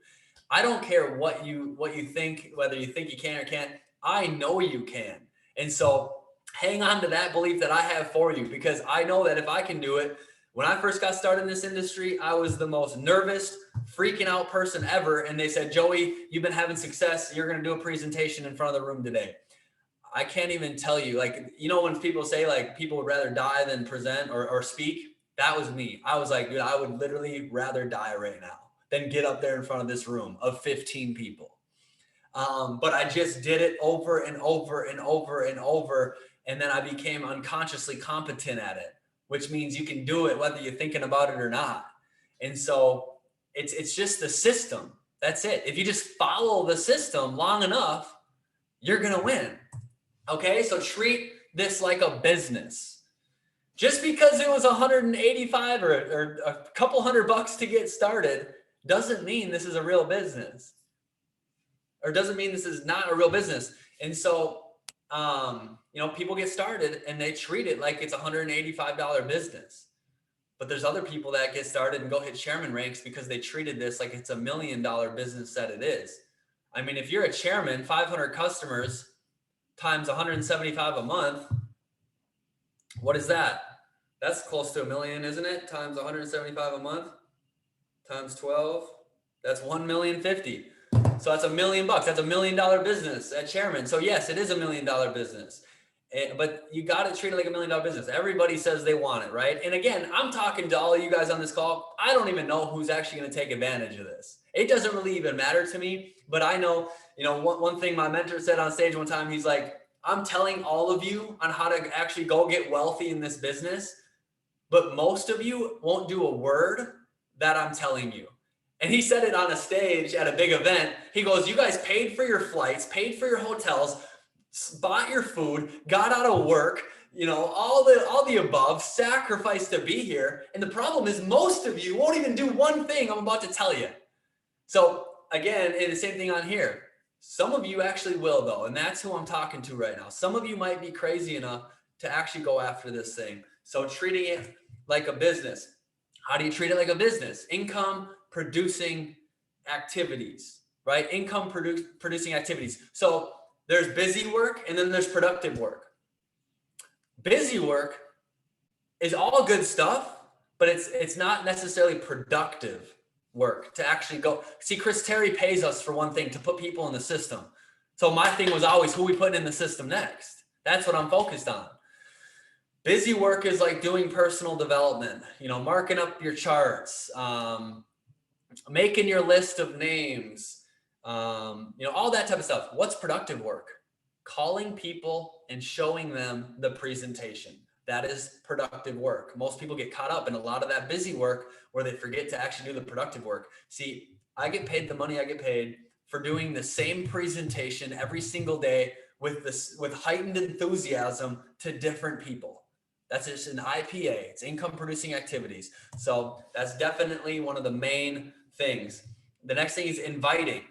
I don't care what you think, whether you think you can or can't. I know you can. And so hang on to that belief that I have for you, because I know that if I can do it, when I first got started in this industry, I was the most nervous, freaking out person ever. And they said, Joey, you've been having success. You're going to do a presentation in front of the room today. I can't even tell you, like, when people say like people would rather die than present or speak, that was me. I was like, dude, I would literally rather die right now than get up there in front of this room of 15 people. But I just did it over and over and over and over. And then I became unconsciously competent at it, which means you can do it whether you're thinking about it or not. And so it's just the system. That's it. If you just follow the system long enough, you're going to win. Okay, so treat this like a business. Just because it was 185 or a couple $100 to get started doesn't mean this is a real business, or doesn't mean this is not a real business. And so, people get started and they treat it like it's a $185 business. But there's other people that get started and go hit chairman ranks because they treated this like it's $1 million business that it is. I mean, if you're a chairman, 500 customers times 175 a month, what is that? That's close to $1 million, isn't it? Times 175 a month, times 12, that's 1,050,000. So that's $1 million. That's $1 million business at chairman. So yes, it is $1 million business, but you got to treat it like $1 million business. Everybody says they want it, right? And again, I'm talking to all of you guys on this call. I don't even know who's actually going to take advantage of this. It doesn't really even matter to me, but I know, one thing my mentor said on stage one time, he's like, I'm telling all of you on how to actually go get wealthy in this business, but most of you won't do a word that I'm telling you. And he said it on a stage at a big event. He goes, you guys paid for your flights, paid for your hotels, bought your food, got out of work, all the above, sacrificed to be here. And the problem is most of you won't even do one thing I'm about to tell you. So again, it's the same thing on here. Some of you actually will, though, and that's who I'm talking to right now. Some of you might be crazy enough to actually go after this thing. So treating it like a business. How do you treat it like a business? Income producing activities, right? Income producing activities. So there's busy work and then there's productive work. Busy work is all good stuff, but it's not necessarily productive work to actually go. See, Chris Terry pays us for one thing, to put people in the system. So my thing was always, who we putting in the system next? That's what I'm focused on. Busy work is like doing personal development, marking up your charts, making your list of names, all that type of stuff. What's productive work? Calling people and showing them the presentation. That is productive work. Most people get caught up in a lot of that busy work where they forget to actually do the productive work. See, I get paid the money I get paid for doing the same presentation every single day with heightened enthusiasm to different people. That's just an IPA. It's income producing activities. So that's definitely one of the main things. The next thing is inviting,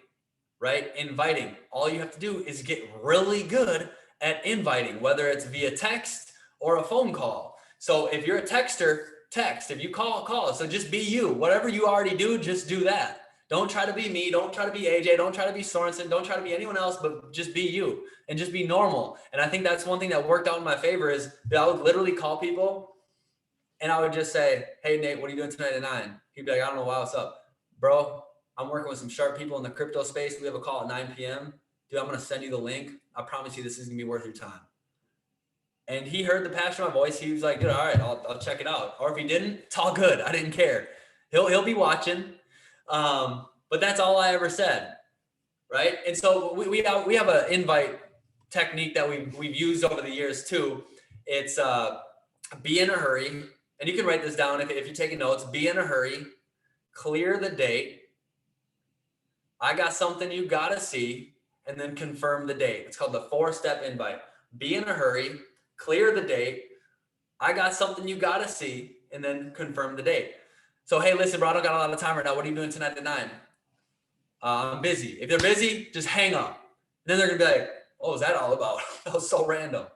right? Inviting. All you have to do is get really good at inviting, whether it's via text or a phone call. So if you're a texter, text. If you call. So just be you. Whatever you already do, just do that. Don't try to be me. Don't try to be AJ. Don't try to be Sorensen. Don't try to be anyone else, but just be you and just be normal. And I think that's one thing that worked out in my favor is that I would literally call people and I would just say, hey, Nate, what are you doing tonight at 9? He'd be like, I don't know why, what's up? Bro, I'm working with some sharp people in the crypto space. We have a call at 9 p.m. Dude, I'm going to send you the link. I promise you this is going to be worth your time. And he heard the passion of my voice. He was like, dude, all right, I'll check it out. Or if he didn't, it's all good. I didn't care. He'll be watching. But that's all I ever said, right? And so we have an invite technique that we've used over the years too. It's be in a hurry, and you can write this down if you're taking notes. Be in a hurry, clear the date. I got something you gotta see, and then confirm the date. It's called the 4-step invite. Be in a hurry, clear the date. I got something you gotta see, and then confirm the date. So, hey, listen, bro, I don't got a lot of time right now. What are you doing tonight at 9? I'm busy. If they're busy, just hang up. Then they're going to be like, what was that all about? That was so random.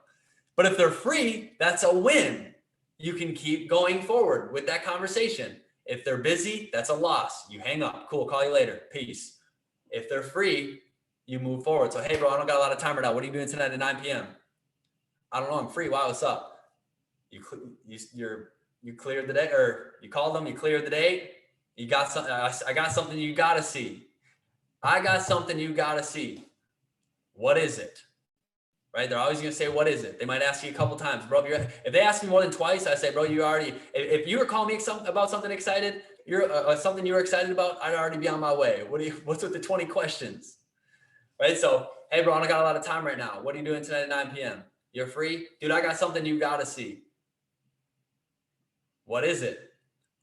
But if they're free, that's a win. You can keep going forward with that conversation. If they're busy, that's a loss. You hang up. Cool. Call you later. Peace. If they're free, you move forward. So, hey, bro, I don't got a lot of time right now. What are you doing tonight at 9 p.m.? I don't know. I'm free. Wow, what's up? You cleared the day, or you called them, you cleared the date. You got something. I got something you got to see. I got something you got to see. What is it? Right? They're always going to say, what is it? They might ask you a couple times, bro. If they ask me more than twice, I say, bro, if you were calling me about something excited, something you were excited about, I'd already be on my way. What's with the 20 questions? Right? So, hey, bro, I don't got a lot of time right now. What are you doing tonight at 9 p.m.? You're free? Dude, I got something you got to see. What is it?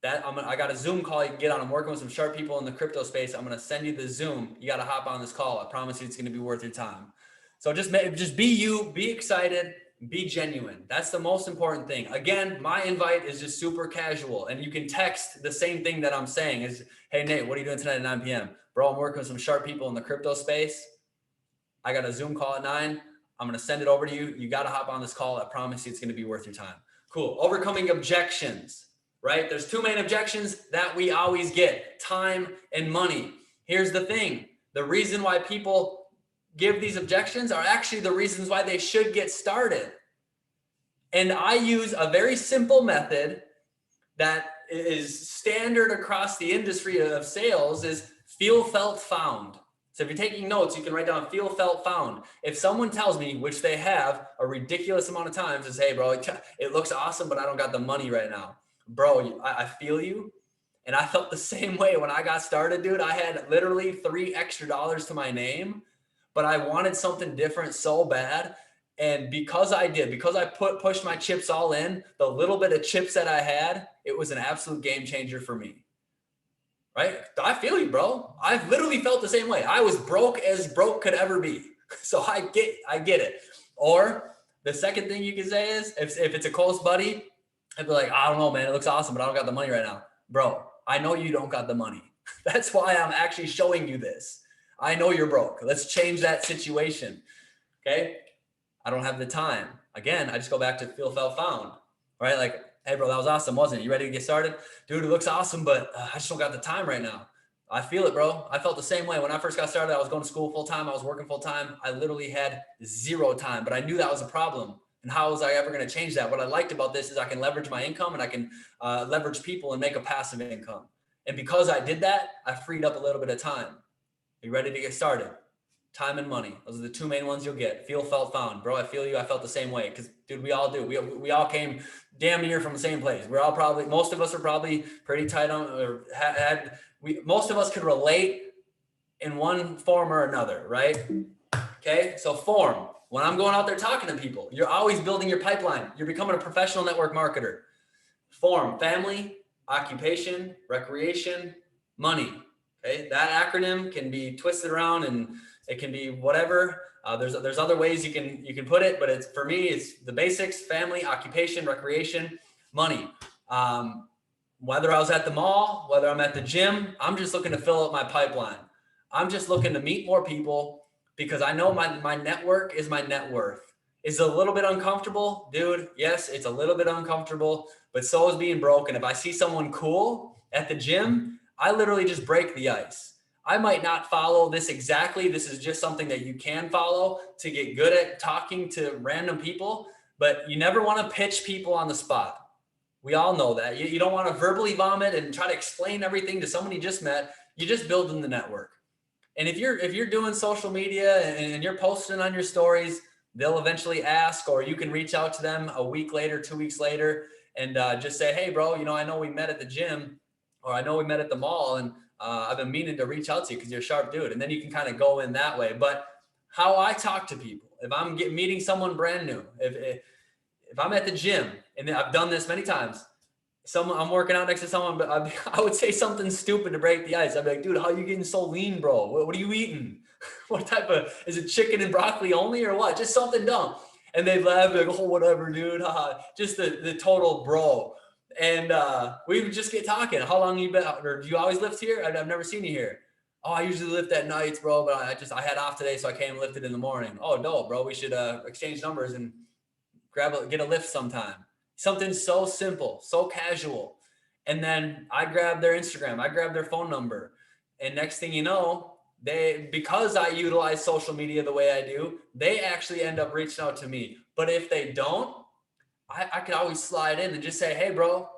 I got a Zoom call you can get on. I'm working with some sharp people in the crypto space. I'm going to send you the Zoom. You got to hop on this call. I promise you it's going to be worth your time. So just be you, be excited, be genuine. That's the most important thing. Again, my invite is just super casual, and you can text the same thing that I'm saying is, hey, Nate, what are you doing tonight at 9 p.m.? Bro, I'm working with some sharp people in the crypto space. I got a Zoom call at 9. I'm going to send it over to you. You got to hop on this call. I promise you it's going to be worth your time. Cool. Overcoming objections, right? There's 2 main objections that we always get: time and money. Here's the thing. The reason why people give these objections are actually the reasons why they should get started. And I use a very simple method that is standard across the industry of sales is feel, felt, found. So if you're taking notes, you can write down feel, felt, found. If someone tells me, which they have a ridiculous amount of times, is, hey, bro, it looks awesome, but I don't got the money right now. Bro, I feel you. And I felt the same way when I got started, dude. I had literally $3 extra to my name, but I wanted something different so bad. And because I pushed my chips all in, the little bit of chips that I had, it was an absolute game changer for me. Right? I feel you, bro. I've literally felt the same way. I was broke as broke could ever be. So I get it. Or the second thing you can say is if it's a close buddy, I'd be like, I don't know, man, it looks awesome, but I don't got the money right now. Bro, I know you don't got the money. That's why I'm actually showing you this. I know you're broke. Let's change that situation. Okay? I don't have the time. Again, I just go back to feel, felt, found. Right? Like, hey, bro, that was awesome, wasn't it? You ready to get started? Dude, it looks awesome, but I just don't got the time right now. I feel it, bro. I felt the same way. When I first got started, I was going to school full time. I was working full time. I literally had 0 time, but I knew that was a problem. And how was I ever going to change that? What I liked about this is I can leverage my income and I can leverage people and make a passive income. And because I did that, I freed up a little bit of time. Are you ready to get started? Time and money. Those are the 2 main ones you'll get. Feel, felt, found. Bro, I feel you. I felt the same way. Because, dude, we all do. We all came damn near from the same place. We're all probably, most of us are probably pretty tight on, or most of us could relate in one form or another, right? Okay, so form. When I'm going out there talking to people, you're always building your pipeline. You're becoming a professional network marketer. Form, family, occupation, recreation, money. Okay, that acronym can be twisted around and it can be whatever. There's other ways you can put it, but it's, for me, it's the basics: family, occupation, recreation, money. Whether I was at the mall, whether I'm at the gym, I'm just looking to fill up my pipeline. I'm just looking to meet more people because I know my network is my net worth. Is it a little bit uncomfortable? Dude, yes, it's a little bit uncomfortable, but so is being broken. If I see someone cool at the gym, I literally just break the ice. I might not follow this exactly. This is just something that you can follow to get good at talking to random people, but you never want to pitch people on the spot. We all know that. You don't want to verbally vomit and try to explain everything to someone you just met. You're just building the network. And if you're doing social media and you're posting on your stories, they'll eventually ask, or you can reach out to them a week later, 2 weeks later, and just say, hey, bro, I know we met at the gym, or I know we met at the mall, and I've been meaning to reach out to you because you're a sharp dude. And then you can kind of go in that way. But how I talk to people, if I'm meeting someone brand new, if I'm at the gym, and I've done this many times, I'm working out next to someone, but I would say something stupid to break the ice. I'd be like, dude, how are you getting so lean, bro? What are you eating? What type of, is it chicken and broccoli only or what? Just something dumb. And they'd laugh like, oh, whatever, dude. Just the total bro. And we would just get talking. How long have you been, or do you always lift here? I've never seen you here. Oh, I usually lift at nights, bro, but I had off today, so I came and lifted in the morning. Oh, no, bro, we should exchange numbers and get a lift sometime. Something so simple, so casual. And then I grab their Instagram, I grab their phone number. And next thing you know, because I utilize social media the way I do, they actually end up reaching out to me. But if they don't, I could always slide in and just say, hey, bro,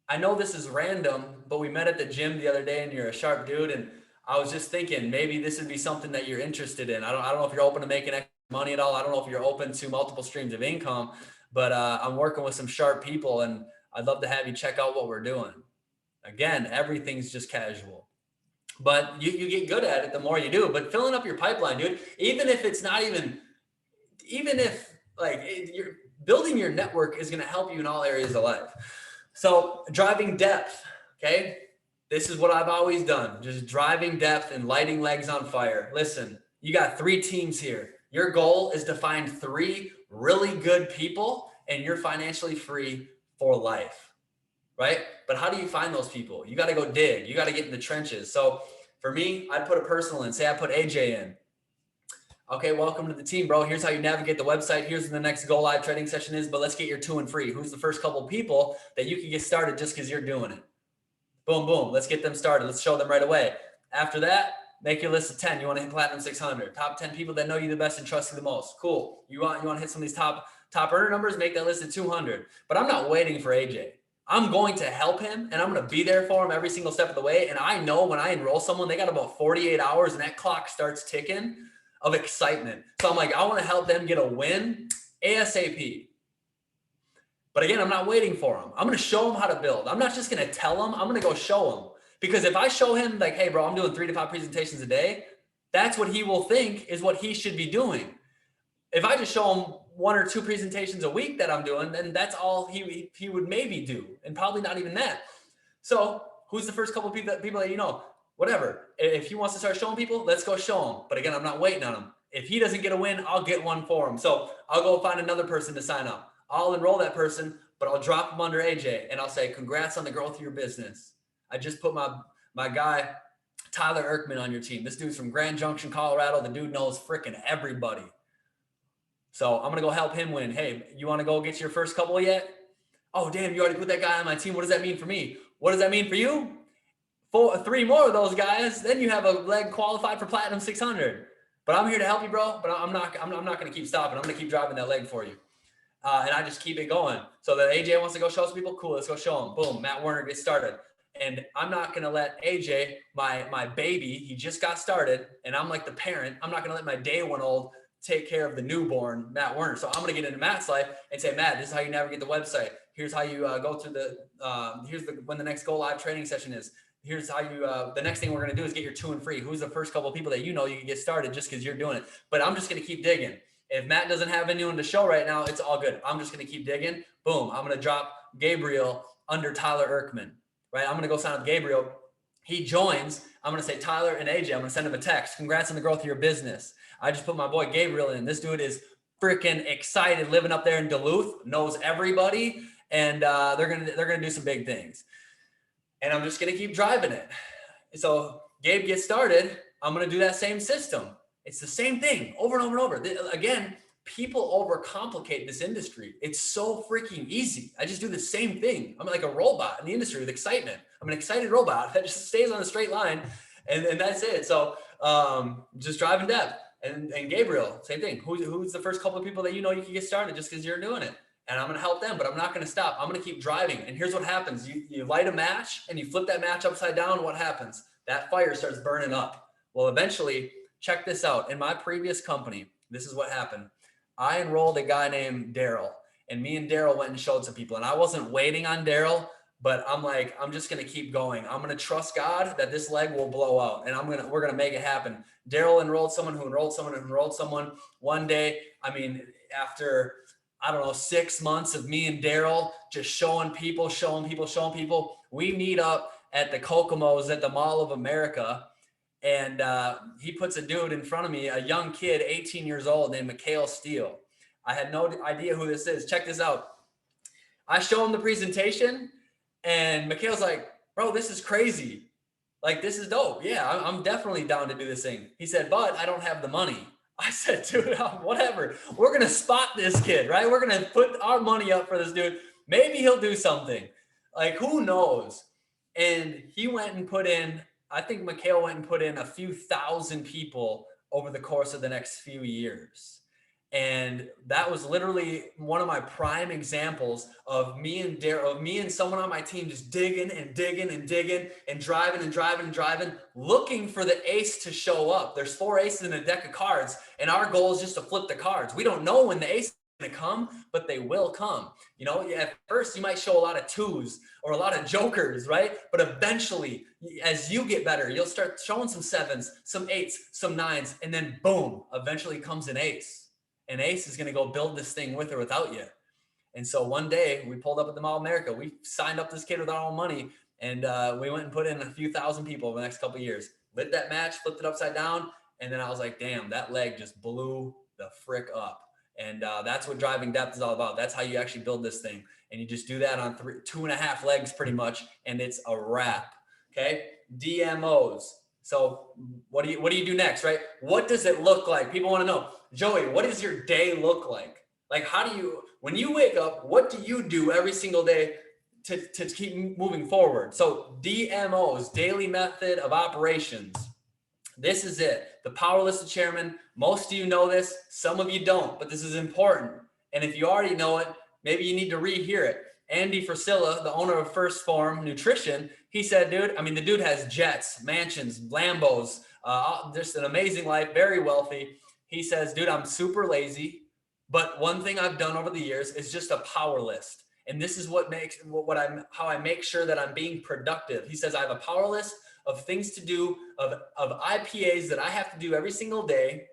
I know this is random, but we met at the gym the other day and you're a sharp dude. And I was just thinking maybe this would be something that you're interested in. I don't know if you're open to making extra money at all. I don't know if you're open to multiple streams of income, but I'm working with some sharp people and I'd love to have you check out what we're doing. Again, everything's just casual, but you get good at it the more you do. But filling up your pipeline, dude, even if you're building your network is going to help you in all areas of life. So driving depth, okay? This is what I've always done, just driving depth and lighting legs on fire. Listen, you got 3 teams here. Your goal is to find 3 really good people and you're financially free for life, right? But how do you find those people? You got to go dig. You got to get in the trenches. So for me, I'd put a personal in. Say I put AJ in. Okay, welcome to the team, bro. Here's how you navigate the website. Here's when the next go live training session is, but let's get your 2 and free. Who's the first couple of people that you can get started just because you're doing it? Boom, boom. Let's get them started. Let's show them right away. After that, make your list of 10. You want to hit Platinum 600. Top 10 people that know you the best and trust you the most. Cool. You want to hit some of these top earner numbers, make that list of 200. But I'm not waiting for AJ. I'm going to help him and I'm going to be there for him every single step of the way. And I know when I enroll someone, they got about 48 hours and that clock starts ticking of excitement. So I'm like, I want to help them get a win ASAP. But again, I'm not waiting for them. I'm going to show them how to build. I'm not just going to tell them, I'm going to go show them. Because if I show him like, hey, bro, I'm doing 3 to 5 presentations a day, that's what he will think is what he should be doing. If I just show him 1 or 2 presentations a week that I'm doing, then that's all he would maybe do, and probably not even that. So who's the first couple of people that you know? Whatever. If he wants to start showing people, let's go show him. But again, I'm not waiting on him. If he doesn't get a win, I'll get one for him. So I'll go find another person to sign up. I'll enroll that person, but I'll drop him under AJ, and I'll say, congrats on the growth of your business. I just put my guy, Tyler Erkman, on your team. This dude's from Grand Junction, Colorado. The dude knows freaking everybody. So I'm going to go help him win. Hey, you want to go get your first couple yet? Oh, damn, you already put that guy on my team. What does that mean for me? What does that mean for you? 3 more of those guys, then you have a leg qualified for Platinum 600. But I'm here to help you, bro. But I'm not going to keep stopping. I'm going to keep driving that leg for you. And I just keep it going. So that AJ wants to go show some people, cool, let's go show him. Boom, Matt Werner gets started. And I'm not going to let AJ, my baby, he just got started, and I'm like the parent, I'm not going to let my day 1 old take care of the newborn, Matt Werner. So I'm going to get into Matt's life and say, Matt, this is how you navigate the website. Here's how you go through when the next go live training session is. here's how you, the next thing we're going to do is get your 2 and free. Who's the first couple of people that you know you can get started just because you're doing it? But I'm just going to keep digging. If Matt doesn't have anyone to show right now, it's all good. I'm just going to keep digging. Boom. I'm going to drop Gabriel under Tyler Erkman, right? I'm going to go sign up Gabriel. He joins. I'm going to say, Tyler and AJ, I'm going to send him a text. Congrats on the growth of your business. I just put my boy Gabriel in. This dude is freaking excited, living up there in Duluth, knows everybody, and they're gonna do some big things. And I'm just gonna keep driving it. So Gabe gets started. I'm gonna do that same system. It's the same thing over and over and over. Again, people overcomplicate this industry. It's so freaking easy. I just do the same thing. I'm like a robot in the industry with excitement. I'm an excited robot that just stays on a straight line, and that's it. So just driving depth. And Gabriel, same thing. Who's the first couple of people that you know you can get started just because you're doing it? And I'm going to help them, but I'm not going to stop. I'm going to keep driving. And here's what happens. You light a match and you flip that match upside down. What happens? That fire starts burning up. Well, eventually, check this out. In my previous company, this is what happened. I enrolled a guy named Daryl, and me and Daryl went and showed some people. And I wasn't waiting on Daryl, but I'm like, I'm just going to keep going. I'm going to trust God that this leg will blow out, and we're going to make it happen. Daryl enrolled someone who enrolled someone who enrolled someone. One day, I mean, after, I don't know, 6 months of me and Daryl just showing people, we meet up at the Kokomo's at the Mall of America. And he puts a dude in front of me, a young kid, 18 years old, named Mikhail Steele. I had no idea who this is. Check this out. I show him the presentation, and Mikhail's like, bro, this is crazy. Like, this is dope. Yeah, I'm definitely down to do this thing. He said, but I don't have the money. I said, dude, whatever. We're going to spot this kid, right? We're going to put our money up for this dude. Maybe he'll do something. Like, who knows? And he went and put in, I think Mikhail went and put in a few thousand people over the course of the next few years. And that was literally one of my prime examples of me and Daryl, of me and someone on my team just digging and driving, looking for the ace to show up. There's 4 aces in a deck of cards, and our goal is just to flip the cards. We don't know when the ace is going to come, but they will come. You know, at first you might show a lot of 2s or a lot of jokers, right? But eventually, as you get better, you'll start showing some 7s, some 8s, some 9s, and then boom, eventually comes an ace. An ace is going to go build this thing with or without you. And so one day we pulled up at the Mall of America. We signed up this kid with our own money, and we went and put in a few thousand people over the next couple of years. Lit that match, flipped it upside down, and then I was like, damn, that leg just blew the frick up. And that's what driving depth is all about. That's how you actually build this thing. And you just do that on 2.5 legs pretty much, and it's a wrap. Okay? DMOs. So what do you do next, right? What does it look like? People want to know, Joey, what does your day look like? Like, how do you, when you wake up, what do you do every single day to keep moving forward? So DMOs, daily method of operations. This is it. The power list of chairman. Most of you know this. Some of you don't, but this is important. And if you already know it, maybe you need to rehear it. Andy Frisilla, the owner of First Form Nutrition, he said, dude, I mean, the dude has jets, mansions, Lambos, just an amazing life, very wealthy. He says, dude, I'm super lazy, but one thing I've done over the years is just a power list. And this is what makes how I make sure that I'm being productive. He says, I have a power list of things to do, of IPAs that I have to do every single day.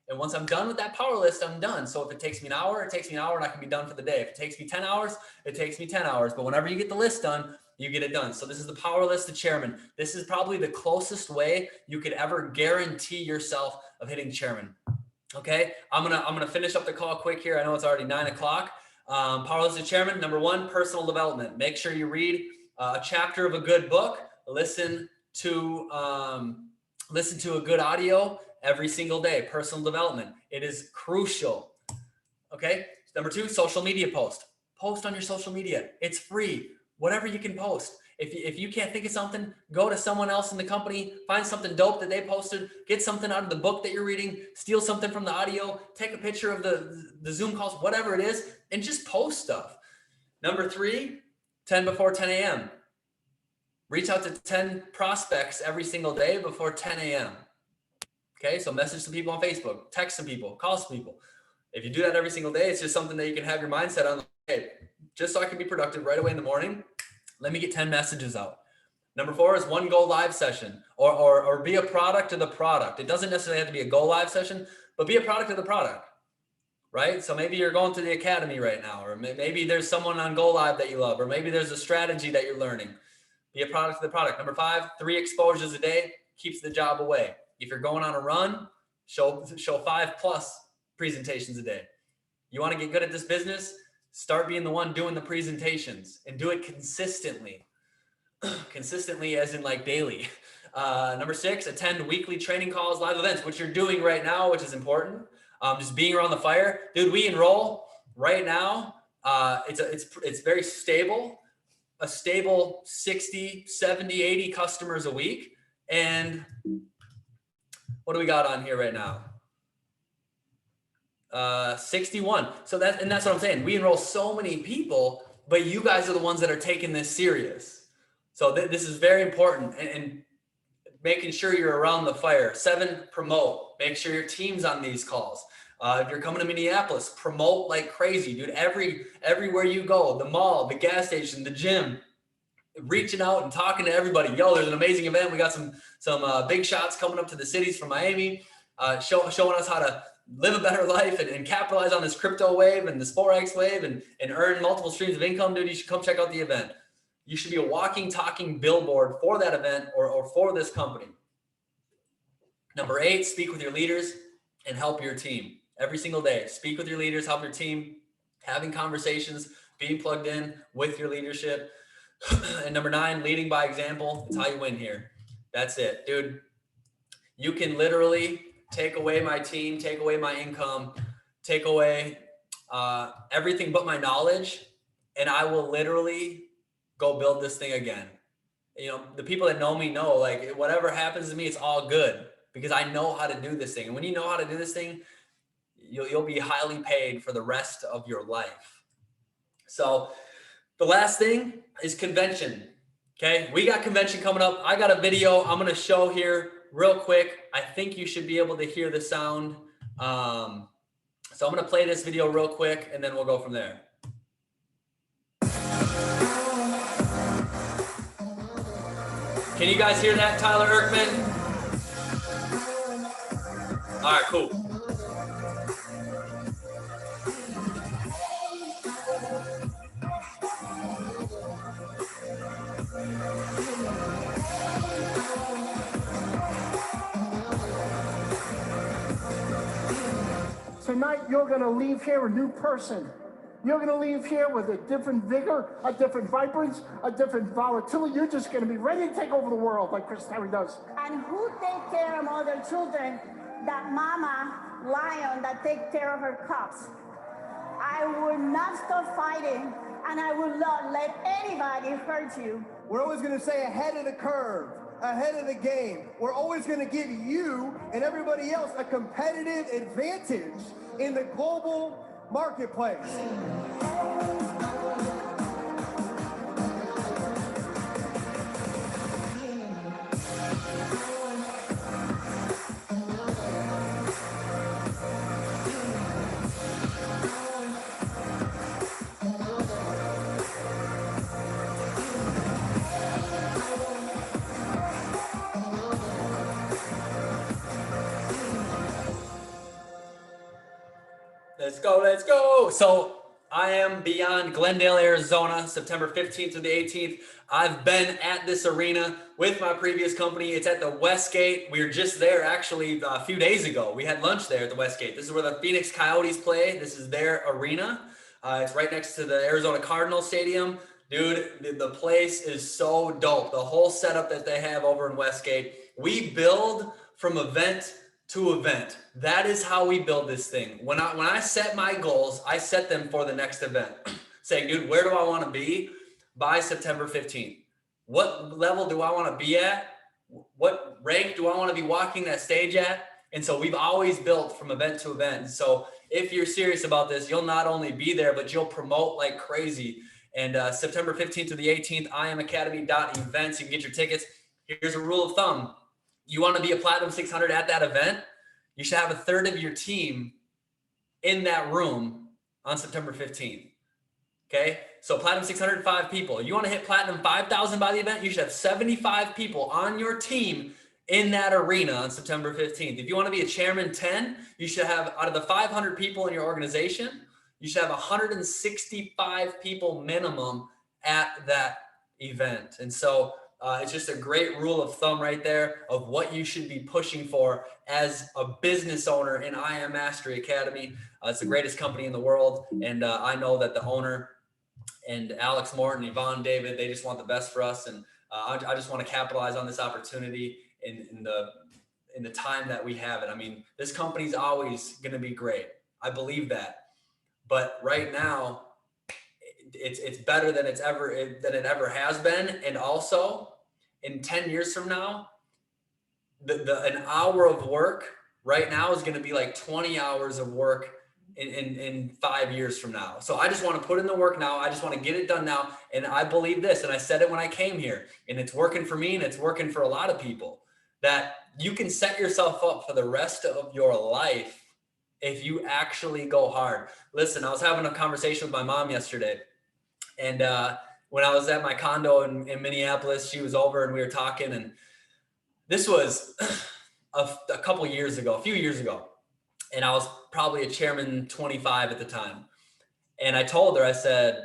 And once I'm done with that power list, I'm done. So if it takes me an hour, it takes me an hour, and I can be done for the day. If it takes me 10 hours, it takes me 10 hours. But whenever you get the list done, you get it done. So this is the power list of chairman. This is probably the closest way you could ever guarantee yourself of hitting chairman. Okay, I'm gonna finish up the call quick here. I know it's already 9 o'clock. Power list of chairman. Number 1, personal development. Make sure you read a chapter of a good book. Listen to a good audio every single day. Personal development. It is crucial. Okay. Number 2, social media post. Post on your social media. It's free. Whatever you can post. If you can't think of something, go to someone else in the company, find something dope that they posted, get something out of the book that you're reading, steal something from the audio, take a picture of the Zoom calls, whatever it is, and just post stuff. Number 3, 10 before 10 a.m. Reach out to 10 prospects every single day before 10 a.m. Okay, so message some people on Facebook, text some people, call some people. If you do that every single day, it's just something that you can have your mindset on. Hey, just so I can be productive right away in the morning, let me get 10 messages out. Number 4 is 1 go live session, or be a product of the product. It doesn't necessarily have to be a go live session, but be a product of the product, right? So maybe you're going to the academy right now, or maybe there's someone on go live that you love, or maybe there's a strategy that you're learning. Be a product of the product. Number 5, 3 exposures a day keeps the job away. If you're going on a run, show 5+ presentations a day. You want to get good at this business? Start being the one doing the presentations and do it consistently. Consistently as in like daily. Number 6, attend weekly training calls, live events, which you're doing right now, which is important. Just being around the fire. Dude, we enroll right now. It's very stable, a stable 60, 70, 80 customers a week. And what do we got on here right now? 61. So that's what I'm saying. We enroll so many people, but you guys are the ones that are taking this serious. So this is very important, and making sure you're around the fire. 7, promote. Make sure your team's on these calls. If you're coming to Minneapolis, promote like crazy, dude. Everywhere you go, the mall, the gas station, the gym, reaching out and talking to everybody. Yo, there's an amazing event. We got some big shots coming up to the cities from Miami, showing us how to live a better life and capitalize on this crypto wave and this Forex wave and earn multiple streams of income. Dude, you should come check out the event. You should be a walking, talking billboard for that event or for this company. Number 8, speak with your leaders and help your team. Every single day, speak with your leaders, help your team, having conversations, being plugged in with your leadership. And number 9, leading by example. It's how you win here. That's it, dude. You can literally take away my team, take away my income, take away everything but my knowledge, and I will literally go build this thing again. You know, the people that know me know, like, whatever happens to me, it's all good because I know how to do this thing. And when you know how to do this thing, you'll be highly paid for the rest of your life. So the last thing is convention. Okay, we got convention coming up. I got a video I'm going to show here real quick. I think you should be able to hear the sound. So I'm going to play this video real quick and then we'll go from there. Can you guys hear that, Tyler Erkman? All right, cool. Tonight, you're going to leave here a new person. You're going to leave here with a different vigor, a different vibrance, a different volatility. You're just going to be ready to take over the world like Chris Terry does. And who take care of other children? That mama lion that take care of her cubs. I will not stop fighting, and I will not let anybody hurt you. We're always going to stay ahead of the curve, ahead of the game. We're always going to give you and everybody else a competitive advantage in the global marketplace. Let's go, let's go. So I am beyond Glendale, Arizona, September 15th to the 18th. I've been at this arena with my previous company. It's at the Westgate. We were just there actually a few days ago. We had lunch there at the Westgate. This is where the Phoenix Coyotes play. This is their arena. It's right next to the Arizona Cardinals Stadium. Dude, the place is so dope. The whole setup that they have over in Westgate. We build from event to event. That is how we build this thing. When I set my goals, I set them for the next event. Saying, dude, where do I want to be by September 15th? What level do I want to be at? What rank do I want to be walking that stage at? And so we've always built from event to event. So if you're serious about this, you'll not only be there, but you'll promote like crazy. And September 15th to the 18th, IamAcademy.events. You can get your tickets. Here's a rule of thumb. You want to be a Platinum 600 at that event, you should have a third of your team in that room on September 15th. Okay? So platinum 605 people. You want to hit platinum 5,000 by the event, you should have 75 people on your team in that arena on September 15th. If you want to be a chairman 10, you should have, out of the 500 people in your organization, you should have 165 people minimum at that event. And so it's just a great rule of thumb right there of what you should be pushing for as a business owner in I Am Mastery Academy. It's the greatest company in the world. And I know that the owner and Alex Morton, Yvonne David, they just want the best for us. And I just want to capitalize on this opportunity in the time that we have it. I mean, this company's always going to be great. I believe that. But right now, it's better than it ever has been. And also, in 10 years from now, an hour of work right now is going to be like 20 hours of work in 5 years from now. So I just want to put in the work now. I just want to get it done now. And I believe this, and I said it when I came here, and it's working for me and it's working for a lot of people, that you can set yourself up for the rest of your life if you actually go hard. Listen, I was having a conversation with my mom yesterday, and when I was at my condo in Minneapolis, she was over and we were talking, and this was a few years ago. And I was probably a chairman 25 at the time. And I told her, I said,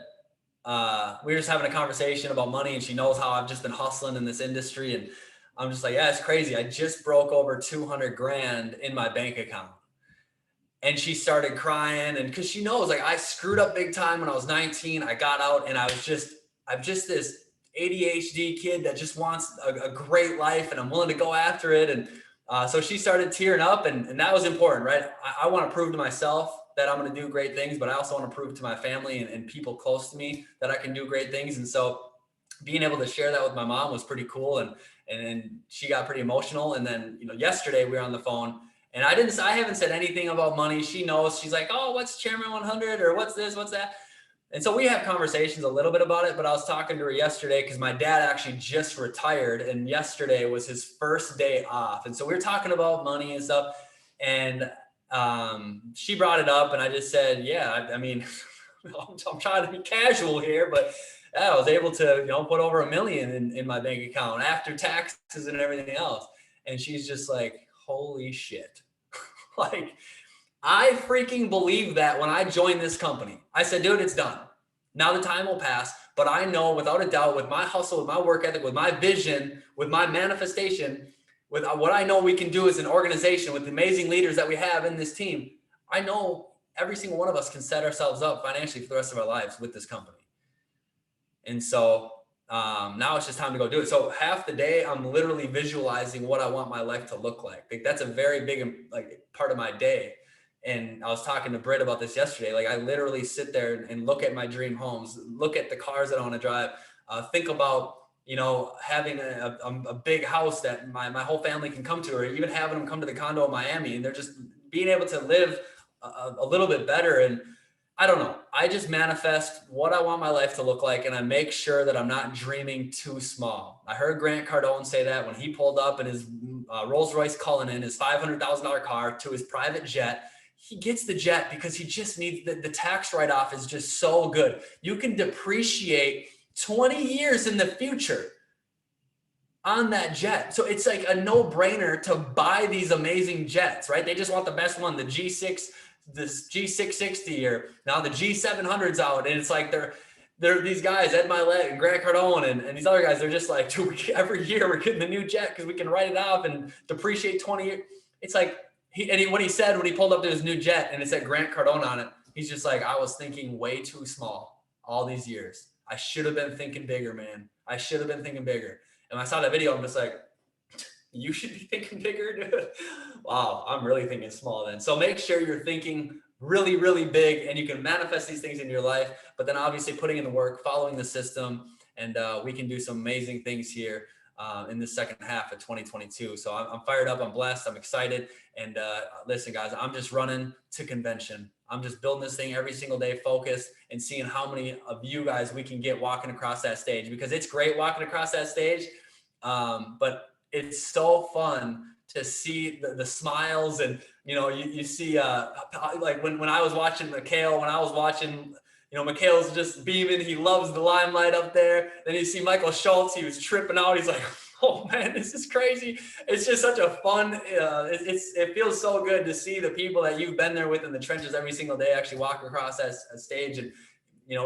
we were just having a conversation about money, and she knows how I've just been hustling in this industry. And I'm just like, yeah, it's crazy. I just broke over 200 grand in my bank account. And she started crying, and because she knows, like, I screwed up big time when I was 19. I got out, and I'm just this ADHD kid that just wants a great life, and I'm willing to go after it. And so she started tearing up, and that was important, right? I want to prove to myself that I'm going to do great things, but I also want to prove to my family and people close to me that I can do great things. And so being able to share that with my mom was pretty cool. And she got pretty emotional. And then, yesterday we were on the phone, and I haven't said anything about money. She knows. She's like, oh, what's Chairman 100, or what's this, what's that? And so we have conversations a little bit about it, but I was talking to her yesterday because my dad actually just retired, and yesterday was his first day off. And so we were talking about money and stuff, and she brought it up, and I just said, yeah, I mean, I'm trying to be casual here, but yeah, I was able to, put over $1 million in my bank account after taxes and everything else. And she's just like, holy shit. Like, I freaking believe that when I joined this company. I said, dude, it's done. Now the time will pass, but I know without a doubt, with my hustle, with my work ethic, with my vision, with my manifestation, with what I know we can do as an organization, with the amazing leaders that we have in this team, I know every single one of us can set ourselves up financially for the rest of our lives with this company. And so now it's just time to go do it. So half the day, I'm literally visualizing what I want my life to look like. Like, that's a very big part of my day. And I was talking to Britt about this yesterday. Like, I literally sit there and look at my dream homes, look at the cars that I want to drive, think about, having a big house that my whole family can come to, or even having them come to the condo in Miami, and they're just being able to live a little bit better. And I don't know, I just manifest what I want my life to look like, and I make sure that I'm not dreaming too small. I heard Grant Cardone say that when he pulled up in his Rolls-Royce Cullinan, his $500,000 car, to his private jet. He gets the jet because he just needs the tax write-off is just so good. You can depreciate 20 years in the future on that jet. So it's like a no-brainer to buy these amazing jets, right? They just want the best one, the G6, this G660, or now the G700's out. And it's like they're these guys, Ed Milet and Grant Cardone and these other guys, they're just like, dude, every year we're getting a new jet because we can write it off and depreciate 20 years. It's like, what he said when he pulled up to his new jet and it said Grant Cardone on it, he's just like, I was thinking way too small all these years. I should have been thinking bigger, man. I should have been thinking bigger. And when I saw that video, I'm just like, you should be thinking bigger, dude. Wow, I'm really thinking small then. So make sure you're thinking really, really big, and you can manifest these things in your life, but then obviously putting in the work, following the system, and we can do some amazing things here in the second half of 2022. So I'm fired up. I'm blessed. I'm excited. And listen, guys, I'm just running to convention. I'm just building this thing every single day, focused, and seeing how many of you guys we can get walking across that stage, because it's great walking across that stage. But it's so fun to see the smiles, and, you see, like when I was watching Mikhail, when I was watching, Mikhail's just beaming. He loves the limelight up there. Then you see Michael Schultz. He was tripping out. He's like, oh man, this is crazy. It's just such a fun, it feels so good to see the people that you've been there with in the trenches every single day actually walk across that stage. And,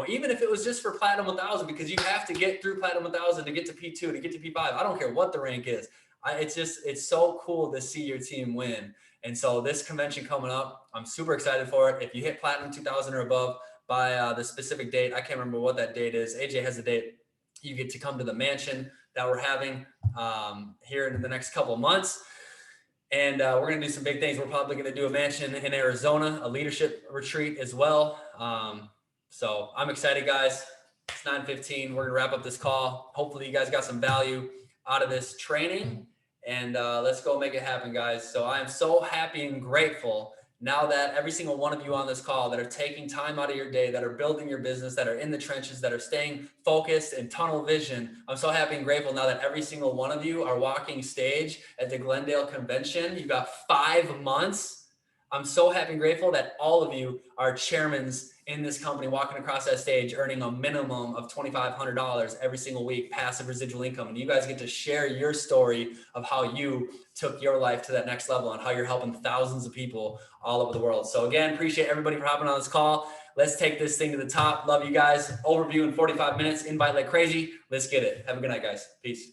even if it was just for Platinum 1000, because you have to get through Platinum 1000 to get to P2, to get to P5. I don't care what the rank is. It's so cool to see your team win. And so this convention coming up, I'm super excited for it. If you hit Platinum 2000 or above by the specific date, I can't remember what that date is. AJ has the date. You get to come to the mansion that we're having here in the next couple of months. And we're going to do some big things. We're probably going to do a mansion in Arizona, a leadership retreat as well. So I'm excited, guys. It's 9:15. We're going to wrap up this call. Hopefully you guys got some value out of this training, and let's go make it happen, guys. So I am so happy and grateful now that every single one of you on this call that are taking time out of your day, that are building your business, that are in the trenches, that are staying focused and tunnel vision. I'm so happy and grateful now that every single one of you are walking stage at the Glendale convention. You've got 5 months. I'm so happy and grateful that all of you are chairmans in this company, walking across that stage, earning a minimum of $2,500 every single week, passive residual income. And you guys get to share your story of how you took your life to that next level and how you're helping thousands of people all over the world. So again, appreciate everybody for hopping on this call. Let's take this thing to the top. Love you guys. Overview in 45 minutes. Invite like crazy. Let's get it. Have a good night, guys. Peace.